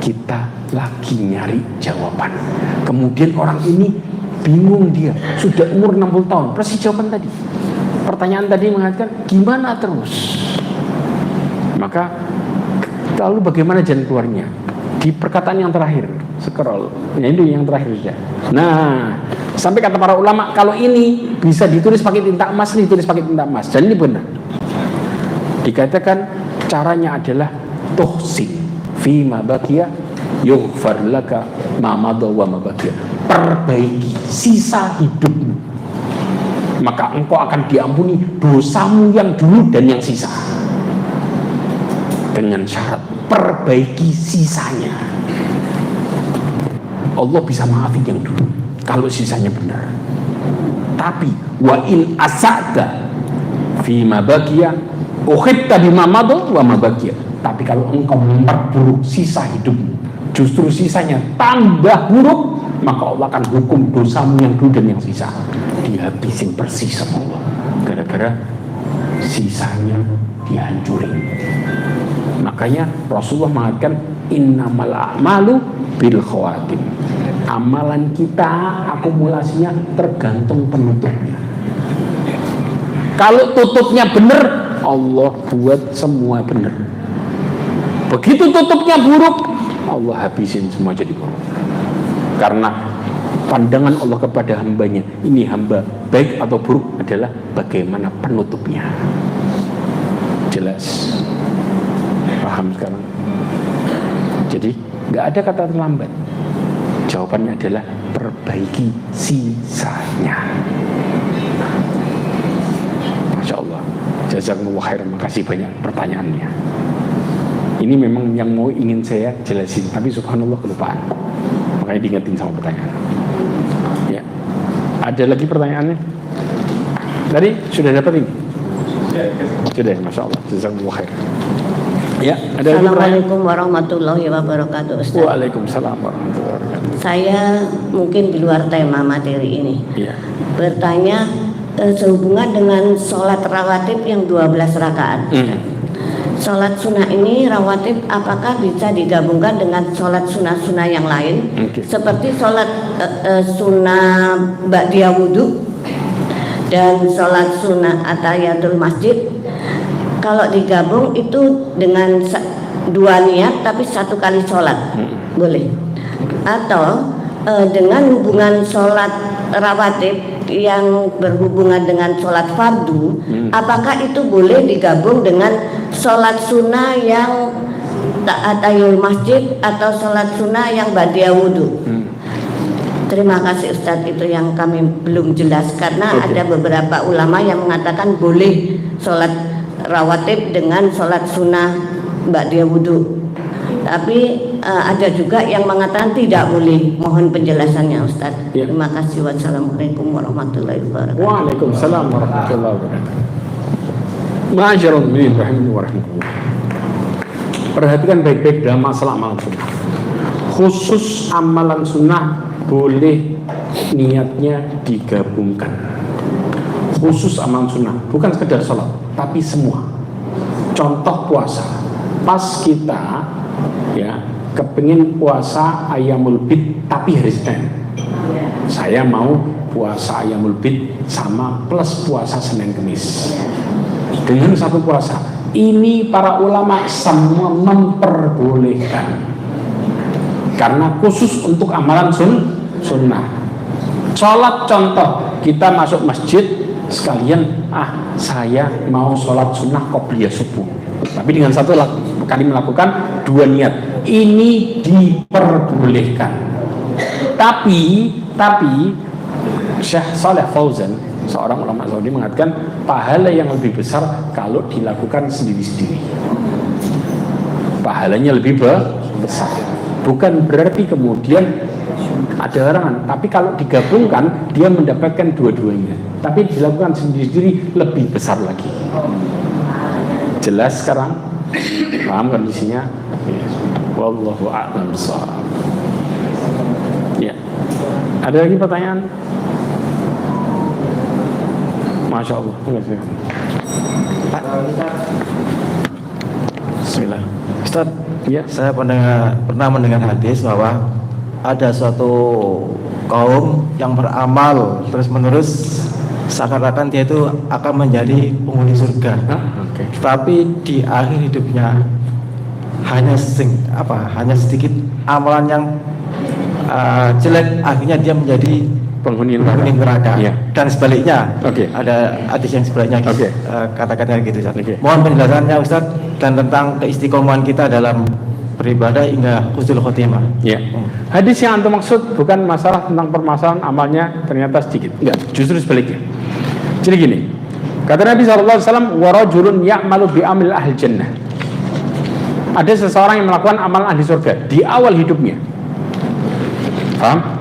kita lagi nyari jawaban. Kemudian orang ini bingung, dia sudah umur 60 tahun, persis jawaban tadi. Pertanyaan tadi mengatakan gimana terus? Maka lalu bagaimana jalan keluarnya? Di perkataan yang terakhir, scroll, ya itu yang terakhir saja. Nah, sampai kata para ulama, kalau ini bisa ditulis pakai tinta emas, ditulis pakai tinta emas. Dan ini benar. Dikatakan caranya adalah tuhsin fi ma baqiya yughfar laka ma madha wa ma baqiya. Perbaiki sisa hidupmu, maka engkau akan diampuni dosamu yang dulu dan yang sisa. Dengan syarat perbaiki sisanya. Allah bisa maafin yang dulu kalau sisanya benar. Tapi wa in asa'ta fi ma baqiya ukhitta bima madha wa ma baqiya. Tapi kalau engkau memperburuk sisa hidupmu, justru sisanya tambah buruk, maka Allah akan hukum dosamu yang dulu dan yang sisa. Dihabisin persis sama Allah, gara-gara sisanya dihancurin. Makanya Rasulullah mengatakan innamal a'malu bil khawatim. Amalan kita akumulasinya tergantung penutupnya. Kalau tutupnya benar, Allah buat semua benar. Begitu tutupnya buruk, Allah habisin semua jadi buruk. Karena pandangan Allah kepada hambanya, ini hamba baik atau buruk adalah bagaimana penutupnya. Jelas? Paham sekarang? Jadi nggak ada kata terlambat. Jawabannya adalah perbaiki sisanya. Masya Allah. Jazakumullah khairan. Makasih banyak pertanyaannya. Ini memang yang mau ingin saya jelasin, tapi subhanallah kelupaan. Makanya diingetin sama pertanyaan. Ya. Ada lagi pertanyaannya? Tadi sudah dapat ini? Sudah, Masya Allah. Jazakumullah khairan. Ya, ada Assalamualaikum warahmatullahi wabarakatuh, Ustaz. Waalaikumsalam warahmatullahi wabarakatuh. Saya mungkin di luar tema materi ini. Ya. Bertanya sehubungan dengan sholat rawatib yang 12 rakaat. Sholat sunnah ini rawatib apakah bisa digabungkan dengan sholat sunnah-sunnah yang lain? Seperti sholat sunnah ba'diyah wudhu dan sholat sunnah atahiyatul masjid. Kalau digabung itu dengan dua niat tapi satu kali sholat, boleh. Atau dengan hubungan sholat rawatib yang berhubungan dengan sholat fardu, apakah itu boleh digabung dengan sholat sunnah yang tahiyatul masjid atau sholat sunnah yang ba'diyah wudhu? Terima kasih Ustadz, itu yang kami belum jelas karena ada beberapa ulama yang mengatakan boleh sholat rawatib dengan sholat sunnah ba'diyah wudhu, tapi ada juga yang mengatakan tidak boleh. Mohon penjelasannya Ustadz. Ya. Terima kasih. Wassalamualaikum warahmatullahi wabarakatuh. Waalaikumsalam warahmatullahi wabarakatuh. Ma'asyiral muslimin rahimani wa rahimakumullah. Perhatikan baik-baik dalam masalah amalan sunnah. Khusus amalan sunnah boleh niatnya digabungkan. Khusus amalan sunnah, bukan sekedar sholat, tapi semua. Contoh puasa, pas kita ya kepingin puasa Ayyamul Bid tapi hari Senin, Saya mau puasa Ayyamul Bid sama plus puasa Senin Kemis dengan satu puasa. Ini para ulama semua memperbolehkan karena khusus untuk amalan sunnah. Sholat contoh, kita masuk masjid sekalian, saya mau sholat sunnah qobliyah subuh, tapi dengan satu kali melakukan dua niat, ini diperbolehkan. Tapi Syekh Saleh Fauzan, seorang ulama Saudi, mengatakan pahala yang lebih besar kalau dilakukan sendiri-sendiri. Pahalanya lebih besar. Bukan berarti kemudian ada larangan, tapi kalau digabungkan dia mendapatkan dua-duanya. Tapi dilakukan sendiri-sendiri lebih besar lagi. Jelas sekarang? Paham kondisinya? Wallahu a'lam bishawab. Ya. Ada lagi pertanyaan? Masya Allah. Bismillah. Ustaz, Ya. saya pernah mendengar hadis bahwa ada suatu kaum yang beramal terus-menerus seakan-akan dia itu akan menjadi penghuni surga. Oke. Tapi di akhir hidupnya hanya sedikit amalan yang jelek, akhirnya dia menjadi Penghuni neraka. Ya. Dan sebaliknya, Oke. ada hadis yang sebaliknya, Oke. kata-kata gitu, Ustaz. Oke. Mohon penjelasannya, Ustaz, dan tentang keistiqomahan kita dalam beribadah hingga husnul khotimah. Ya. Hadis yang antum maksud bukan masalah tentang permasalahan amalnya ternyata sedikit. Enggak, justru sebaliknya. Jadi gini, kata Nabi SAW, wa rajulun ya'malu bi amil ahli jannah. Ada seseorang yang melakukan amal ahli surga di awal hidupnya. Paham?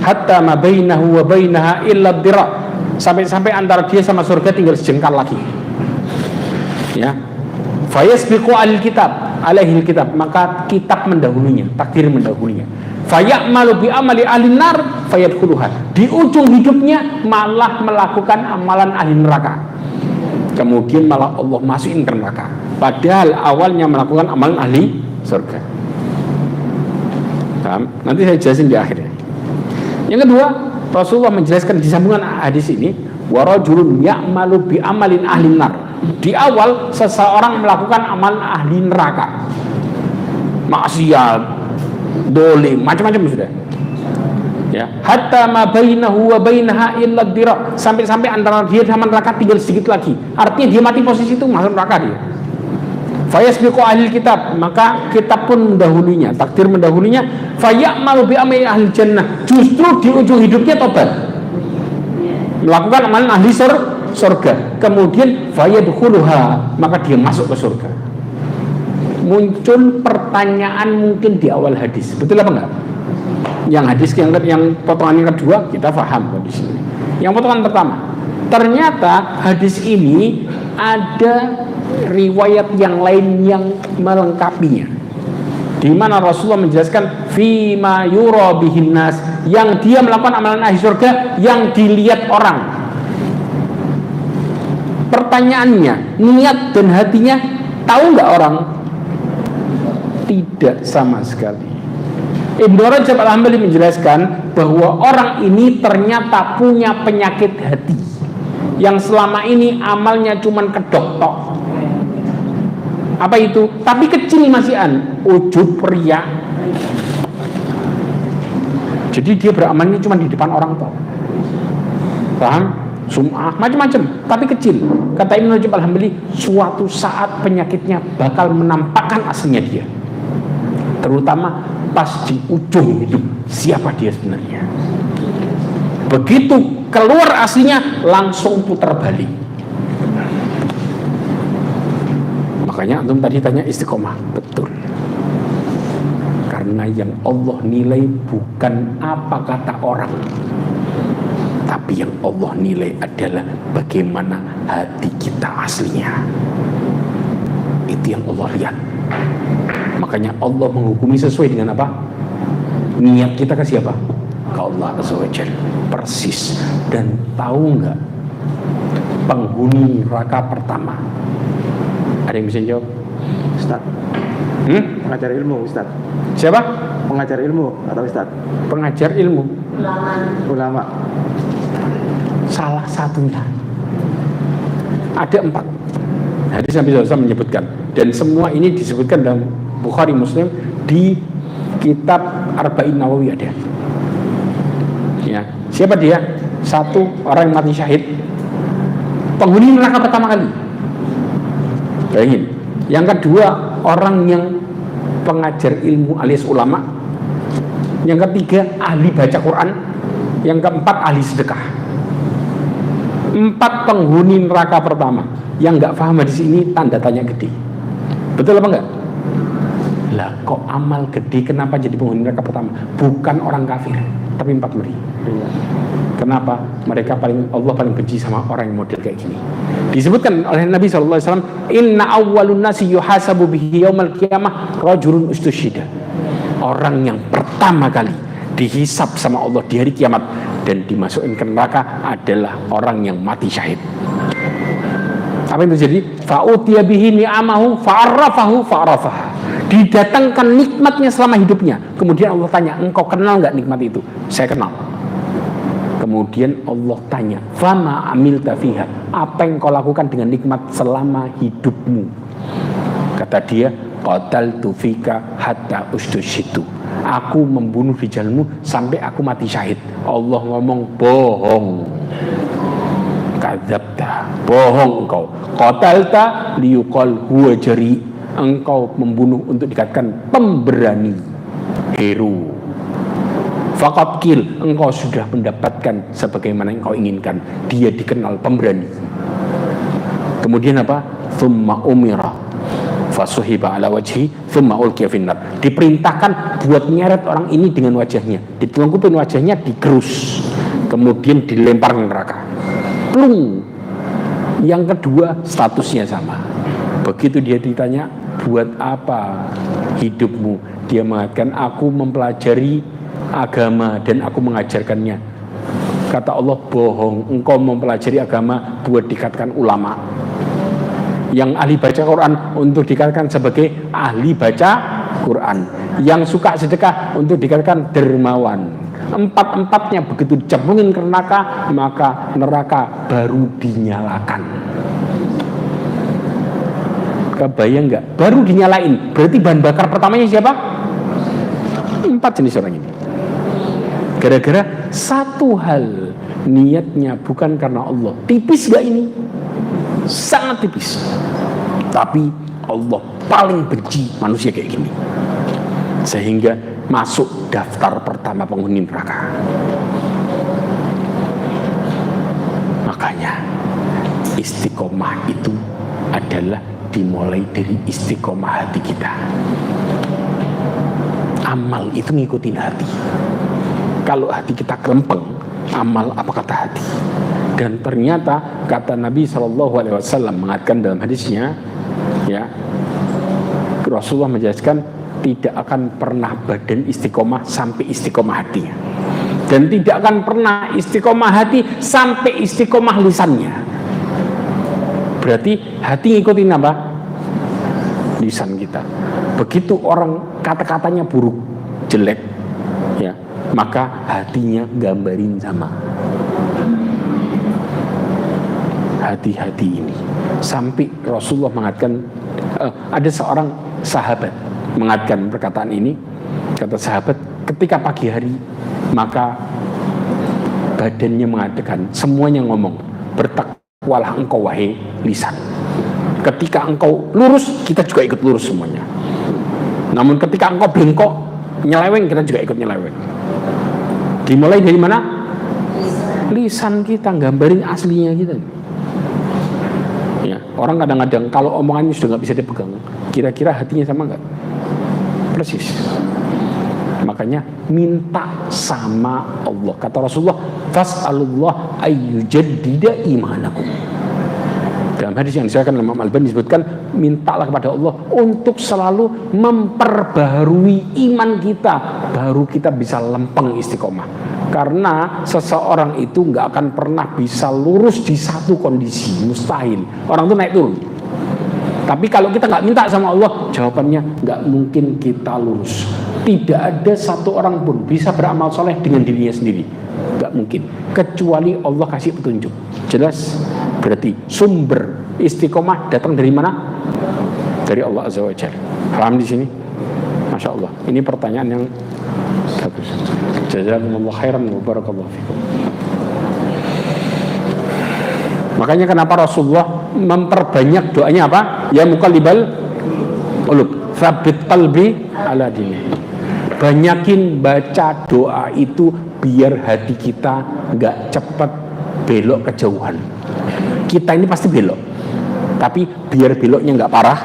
Hatta ma bainahu wa bainaha illa dira. Sampai antara dia sama surga tinggal sejengkal lagi. Ya. Fayasbiqu alaihi kitab, maka kitab mendahulunya, takdir mendahulunya. Fayamalu bi amali ahli nar fayadkhuluha. Di ujung hidupnya malah melakukan amalan ahli neraka. Kemudian malah Allah masukin ke neraka. Padahal awalnya melakukan amalan ahli surga. Paham? Nanti saya jelasin di akhirnya. Yang kedua, Rasulullah menjelaskan di sambungan hadis ini, wa rajulun ya'malu bi amalin ahli nar. Di awal seseorang melakukan amalan ahli neraka, maksiat, dolim, macam-macam sudah. Ya, hatta ma bainahu wa bainaha illa dira. Sampai antara dia sama neraka tinggal sedikit lagi. Artinya dia mati posisi itu masuk neraka dia. Fayasbiqu ahli kitab, maka kitab pun mendahulunya, takdir mendahulunya. Fayamalu bi amali ahli jannah. Justru di ujung hidupnya tobat, melakukan amalan ahli surga. Kemudian fayadkhuluha, maka dia masuk ke surga. Muncul pertanyaan mungkin di awal hadis, betul apa enggak? Yang hadis yang potongan yang kedua kita paham kondisi ini. Yang potongan pertama, ternyata hadis ini ada riwayat yang lain yang melengkapinya, di mana Rasulullah menjelaskan fima yura bihin nas, yang dia melakukan amalan ahli surga yang dilihat orang. Pertanyaannya, niat dan hatinya tahu nggak orang? Tidak sama sekali. Ibnu Rajab Al-Hambali menjelaskan bahwa orang ini ternyata punya penyakit hati yang selama ini amalnya cuman kedok tok. Apa itu? Tapi kecil masihan, ujub, riya. Jadi dia beramalnya cuma di depan orang tok. Paham? Sum'ah, macam-macam, tapi kecil. Kata Ibnu Rajab Al-Hambali, suatu saat penyakitnya bakal menampakkan aslinya dia. Terutama pas di ujung hidup, siapa dia sebenarnya. Begitu keluar aslinya, langsung putar balik. Makanya antum tadi tanya istiqomah, betul. Karena yang Allah nilai bukan apa kata orang, tapi yang Allah nilai adalah bagaimana hati kita aslinya. Itu yang Allah lihat. Makanya Allah menghukumi sesuai dengan apa? Niat kita ke siapa? Ke Allah Azza wa Jalla. Persis. Dan tahu nggak penghuni neraka pertama? Ada yang bisa jawab? Ustaz, pengajar ilmu, Ustaz. Siapa? Pengajar ilmu atau Ustaz? Pengajar ilmu. Ulama. Salah satunya. Ada 4. Hadis Nabi SAW menyebutkan, dan semua ini disebutkan dalam Bukhari Muslim, di kitab Arba'in Nawawi ada. Ya, siapa dia? 1, orang yang mati syahid, penghuni neraka pertama kali. Bayangin. Yang kedua, orang yang pengajar ilmu alias ulama. Yang ketiga, ahli baca Quran. Yang keempat, ahli sedekah. 4 penghuni neraka pertama. Yang nggak paham di sini tanda tanya gede. Betul apa enggak? Lah kok amal gede kenapa jadi penghuni neraka pertama? Bukan orang kafir, tapi 4 meri. Kenapa? Mereka Allah paling benci sama orang yang model kayak gini. Disebutkan oleh Nabi SAW, inna awwalun nasi yuhasabu bihi yaumal qiyamah rajulun ustusyhida. Orang yang pertama kali dihisab sama Allah di hari kiamat dan dimasukkan ke neraka adalah orang yang mati syahid. Apa yang terjadi? Fa'utiya bihi ni'amahu fa'arrafahu fa'arrafaha. Didatangkan nikmatnya selama hidupnya. Kemudian Allah tanya, engkau kenal nggak nikmat itu? Saya kenal. Kemudian Allah tanya, fama amilta fiha, apa yang kau lakukan dengan nikmat selama hidupmu? Kata dia, qataltu fika hatta ustusyhitu. Aku membunuh di jalanmu sampai aku mati syahid. Allah ngomong, bohong. Kadzabta, bohong engkau. Qatalta liyuqal huwa jari. Engkau membunuh untuk dikatakan pemberani, hero. Faqad qil, engkau sudah mendapatkan sebagaimana yang kau inginkan. Dia dikenal pemberani. Kemudian apa? Thumma umira fasuhiba ala wajhi thumma ulqiya finnar. Diperintahkan buat nyeret orang ini dengan wajahnya, ditelungkupin wajahnya, digerus, kemudian dilempar ke neraka. Plung. Yang kedua statusnya sama. Begitu dia ditanya, buat apa hidupmu? Dia mengatakan, aku mempelajari agama dan aku mengajarkannya. Kata Allah, bohong, engkau mempelajari agama buat dikatakan ulama. Yang ahli baca Quran untuk dikatakan sebagai ahli baca Quran. Yang suka sedekah untuk dikatakan dermawan. 4-4-nya begitu dicemplungin ke neraka, maka neraka baru dinyalakan. Kebayang nggak? Baru dinyalain. Berarti bahan bakar pertamanya siapa? 4 jenis orang ini. Gara-gara satu hal, niatnya bukan karena Allah. Tipis gak ini? Sangat tipis. Tapi Allah paling benci manusia kayak gini, sehingga masuk daftar pertama penghuni neraka. Makanya istiqomah itu adalah dimulai dari istiqomah hati kita. Amal itu ngikutin hati. Kalau hati kita kelempeng, amal apa kata hati? Dan ternyata kata Nabi SAW mengatakan dalam hadisnya, ya, Rasulullah menjelaskan tidak akan pernah badan istiqomah sampai istiqomah hatinya, dan tidak akan pernah istiqomah hati sampai istiqomah lisannya. Berarti hati ngikutin apa? Lisan kita. Begitu orang kata-katanya buruk, jelek, ya, maka hatinya gambarin sama. Hati-hati ini. Sampai Rasulullah mengatakan, ada seorang sahabat mengatakan perkataan ini. Kata sahabat, ketika pagi hari, maka badannya mengatakan, semuanya ngomong, bertakwalah engkau wahai lisan. Ketika engkau lurus, kita juga ikut lurus semuanya. Namun ketika engkau bengkok, nyeleweng, kita juga ikut nyeleweng. Dimulai dari mana? Lisan kita, gambarin aslinya kita. Ya, orang kadang-kadang kalau omongannya sudah nggak bisa dipegang, kira-kira hatinya sama nggak? Persis. Makanya minta sama Allah. Kata Rasulullah, fas'alullah ayyujaddida imanakum. Dalam hadis yang disahkan oleh Imam Al-Albani disebutkan, mintalah kepada Allah untuk selalu memperbaharui iman kita, baru kita bisa lempeng istiqomah. Karena seseorang itu nggak akan pernah bisa lurus di satu kondisi, mustahil. Orang itu naik turun. Tapi kalau kita nggak minta sama Allah, jawabannya nggak mungkin kita lurus. Tidak ada satu orang pun bisa beramal soleh dengan dirinya sendiri. Gak mungkin. Kecuali Allah kasih petunjuk. Jelas? Berarti sumber istiqomah datang dari mana? Dari Allah Azza wa Jalla. Paham di sini? Masya Allah. Ini pertanyaan yang bagus. Jazakumullah khairan wa barakallahu fikum. Makanya kenapa Rasulullah memperbanyak doanya apa? Ya muqallibal qulub, tsabit qalbi ala dini. Banyakin baca doa itu biar hati kita nggak cepat belok kejauhan. Kita ini pasti belok, tapi biar beloknya nggak parah,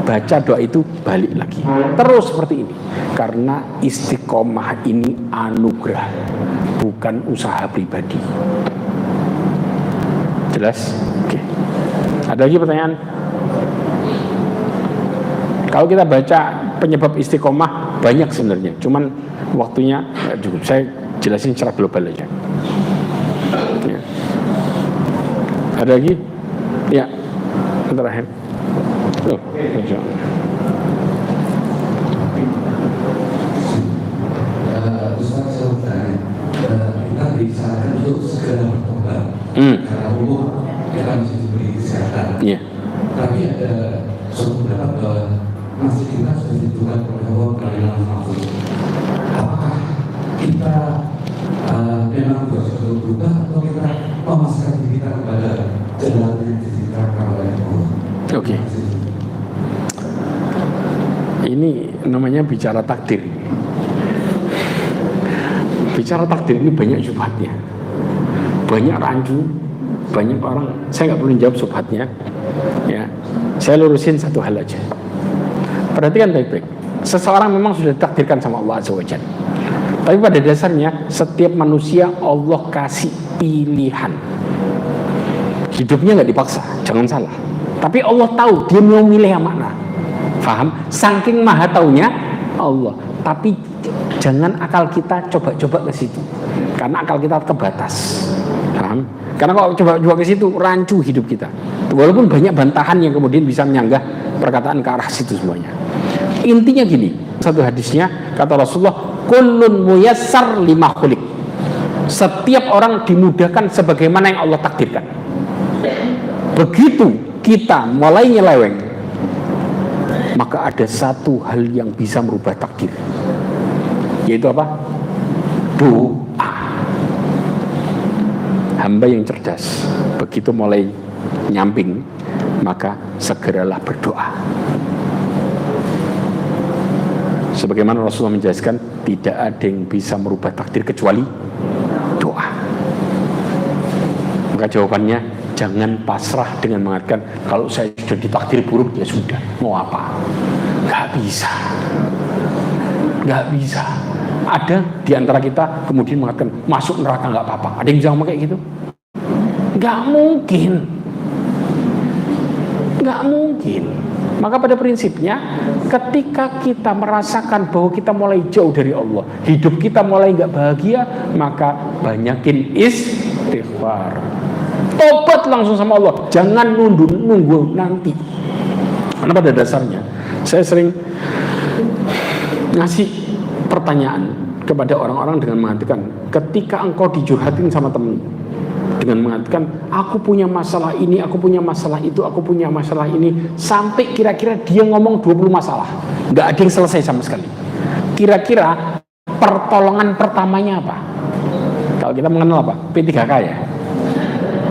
baca doa itu balik lagi. Terus seperti ini, karena istiqomah ini anugerah, bukan usaha pribadi. Jelas? Oke. Ada lagi pertanyaan? Kalau kita baca penyebab istiqomah banyak sebenarnya, cuman waktunya nggak cukup. Saya jelasin secara global aja. Ya. Ada lagi? Ya. Terakhir. Oh, Ustaz, saya bertanya, kita disarankan untuk segera bertobat karena umur kita masih diberi kesehatan. Iya. Tapi ada suatu pendapat bahwa nasib kita sudah ditentukan oleh Allah melalui Lauhul Mahfuz. Apakah kita memang harus berubah atau kita memasukkan diri kita kepada jalan yang ditetapkan oleh Allah? Oke. Ini namanya bicara takdir. Bicara takdir ini banyak syubhatnya, banyak rancu, banyak orang. Saya nggak perlu jawab syubhatnya, ya. Saya lurusin satu hal aja. Perhatikan baik-baik. Seseorang memang sudah ditakdirkan sama Allah Azza wa Jalla. Tapi pada dasarnya setiap manusia Allah kasih pilihan. Hidupnya nggak dipaksa, jangan salah. Tapi Allah tahu dia mau milih yang mana. Faham? Saking maha taunya Allah. Tapi jangan akal kita coba-coba ke situ, karena akal kita terbatas. Paham? Karena kalau coba-coba ke situ rancu hidup kita. Walaupun banyak bantahan yang kemudian bisa menyanggah perkataan ke arah situ semuanya. Intinya gini, satu hadisnya kata Rasulullah, kullun muyassar lima khuliq. Setiap orang dimudahkan sebagaimana yang Allah takdirkan. Begitu kita mulai nyeleweng, maka ada satu hal yang bisa merubah takdir, yaitu apa? Doa. Hamba yang cerdas begitu mulai nyamping, maka segeralah berdoa. Sebagaimana Rasulullah menjelaskan, tidak ada yang bisa merubah takdir kecuali doa. Maka jawabannya, jangan pasrah dengan mengatakan kalau saya sudah ditakdir buruk ya sudah, mau apa? Gak bisa. Gak bisa. Ada di antara kita kemudian mengatakan masuk neraka gak apa-apa. Ada yang bisa ngomong kayak gitu? Gak mungkin. Gak mungkin. Maka pada prinsipnya ketika kita merasakan bahwa kita mulai jauh dari Allah, hidup kita mulai gak bahagia, maka banyakin istighfar. Tobat langsung sama Allah, jangan nunggu nanti. Karena pada dasarnya saya sering ngasih pertanyaan kepada orang-orang dengan mengatakan, ketika engkau dijurhatin sama temen dengan mengatakan aku punya masalah ini, aku punya masalah itu, aku punya masalah ini, sampai kira-kira dia ngomong 20 masalah, nggak ada yang selesai sama sekali. Kira-kira pertolongan pertamanya apa? Kalau kita mengenal apa? P3K ya.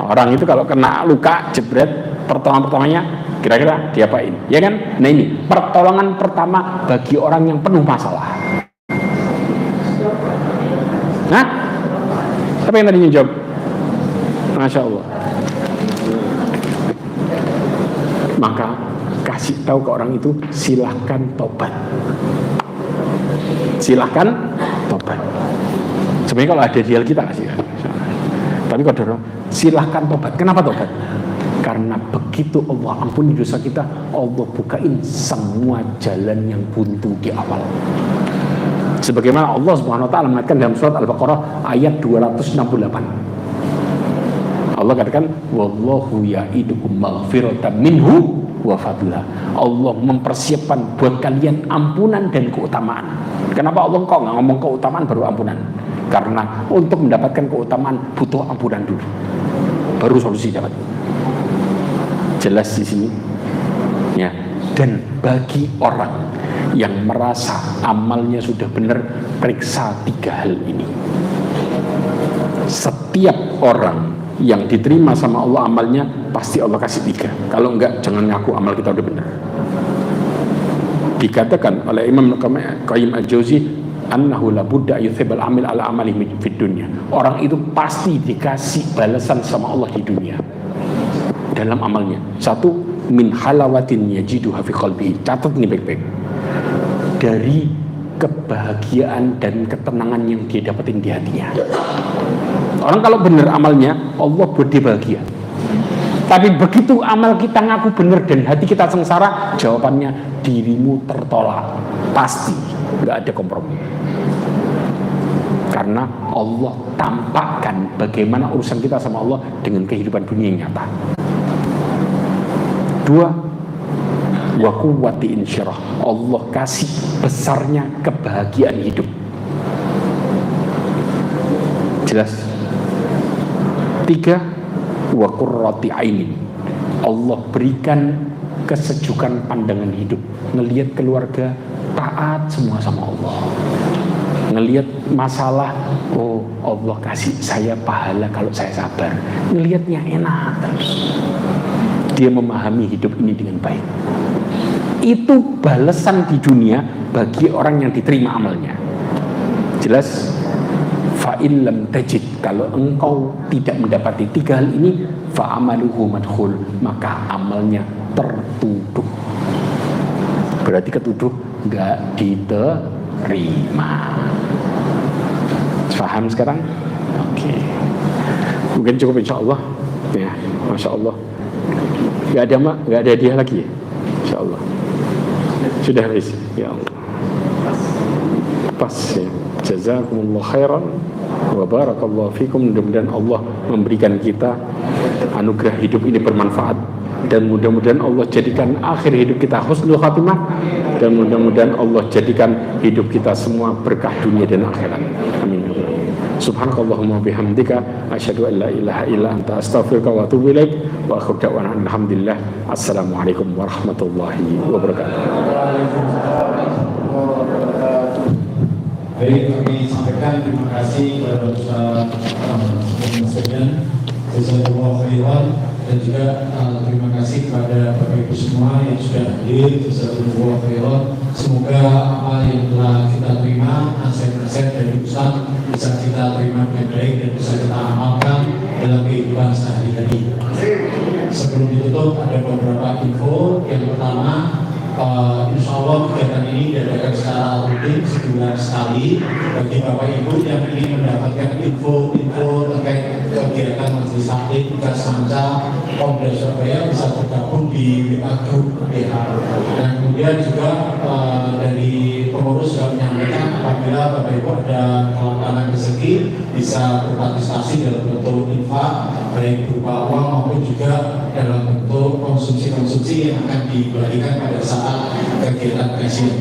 Orang itu kalau kena luka jebret, pertolongan pertamanya kira-kira diapain? Ya kan? Nah ini pertolongan pertama bagi orang yang penuh masalah. Nah, apa yang tadi jawab? Masya Allah. Maka kasih tahu ke orang itu, silahkan tobat. Silahkan tobat. Sebenarnya kalau ada di kita kasih. Tapi kalau silahkan tobat. Kenapa tobat? Karena begitu Allah ampuni dosa kita, Allah bukain semua jalan yang buntu di awal. Sebagaimana Allah Subhanahu wa taala mengatakan dalam surat Al-Baqarah ayat 268. Allah katakan wallahu ya'idukum maghfiratan minhu wa fadla. Allah mempersiapkan buat kalian ampunan dan keutamaan. Kenapa Allah kok nggak ngomong keutamaan baru ampunan? Karena untuk mendapatkan keutamaan butuh ampunan dulu, baru solusi dapat. Jelas di sini, ya. Dan bagi orang yang merasa amalnya sudah benar, periksa 3 hal ini. Setiap orang yang diterima sama Allah amalnya, pasti Allah kasih 3. Kalau enggak, jangan ngaku amal kita udah benar. Dikatakan oleh Imam Qayyim Al-Jauzi, annahu la budda yuthibal amil ala amali fid dunya. Orang itu pasti dikasih balasan sama Allah di dunia dalam amalnya. 1, min halawatin yajiduha fi qalbihi. Catat ini baik-baik. Dari kebahagiaan dan ketenangan yang dia dapetin di hatinya. Orang kalau benar amalnya, Allah buat dia bahagia. Tapi begitu amal kita ngaku benar dan hati kita sengsara, jawabannya dirimu tertolak. Pasti, nggak ada kompromi. Karena Allah tampakkan bagaimana urusan kita sama Allah dengan kehidupan dunia yang nyata. 2, wa quwwati insyirah. Allah kasih besarnya kebahagiaan hidup. Jelas? 3, wa qurrati ainin. Allah berikan kesejukan pandangan hidup. Ngelihat keluarga taat semua sama Allah. Ngelihat masalah, oh Allah kasih saya pahala kalau saya sabar. Ngelihatnya enak terus. Dia memahami hidup ini dengan baik. Itu balasan di dunia bagi orang yang diterima amalnya. Jelas? Fa'in lam tajid, kalau engkau tidak mendapati 3 hal ini, fa'amaluhu madkhul, maka amalnya tertuduh. Berarti ketuduh nggak diterima. Paham sekarang? Oke. Mungkin cukup insya Allah. Ya, masya Allah. Nggak ada mak, nggak ada hadiah lagi ya? Insya Allah. Sudah habis. Ya Allah. Pas ya. Jazakumullah khairan wa barakallahu fikum. Mudah-mudahan Allah memberikan kita anugerah hidup ini bermanfaat, dan mudah-mudahan Allah jadikan akhir hidup kita husnul khatimah, dan mudah-mudahan Allah jadikan hidup kita semua berkah dunia dan akhirat. Amin. Subhanakallahumma bihamdika asyhadu an la ilaha illa anta astaghfiruka wa atubu ilaik wa akhiru da'wana alhamdulillah. Assalamualaikum warahmatullahi wabarakatuh. Baik, kami sampaikan terima kasih kepada Ustaz Muslimin, Jazakallahu khairan, dan juga terima kasih kepada Bapak Ibu semua yang sudah hadir. Jazakallahu khairan. Semoga apa yang telah kita terima, nasihat-nasihat dari Ustaz bisa kita terima dengan baik dan bisa kita amalkan dalam kehidupan sehari-hari. Sebelum ditutup, ada beberapa info. Yang pertama, insya Allah kegiatan ini diadakan secara rutin sebulan sekali. Bagi Bapak Ibu yang ingin mendapatkan info terkait kegiatan majelis taklim tingkat semanca Pemuda Surabaya bisa bergabung di WA Group PH. Dan kemudian juga dari pengurus sudah menyampaikan apabila Bapak Ibu ada kelangkaan rezeki bisa berpartisipasi dalam bentuk infak, baik berupa uang maupun juga dalam bentuk konsumsi-konsumsi yang akan dibagikan pada saat kegiatan kajian.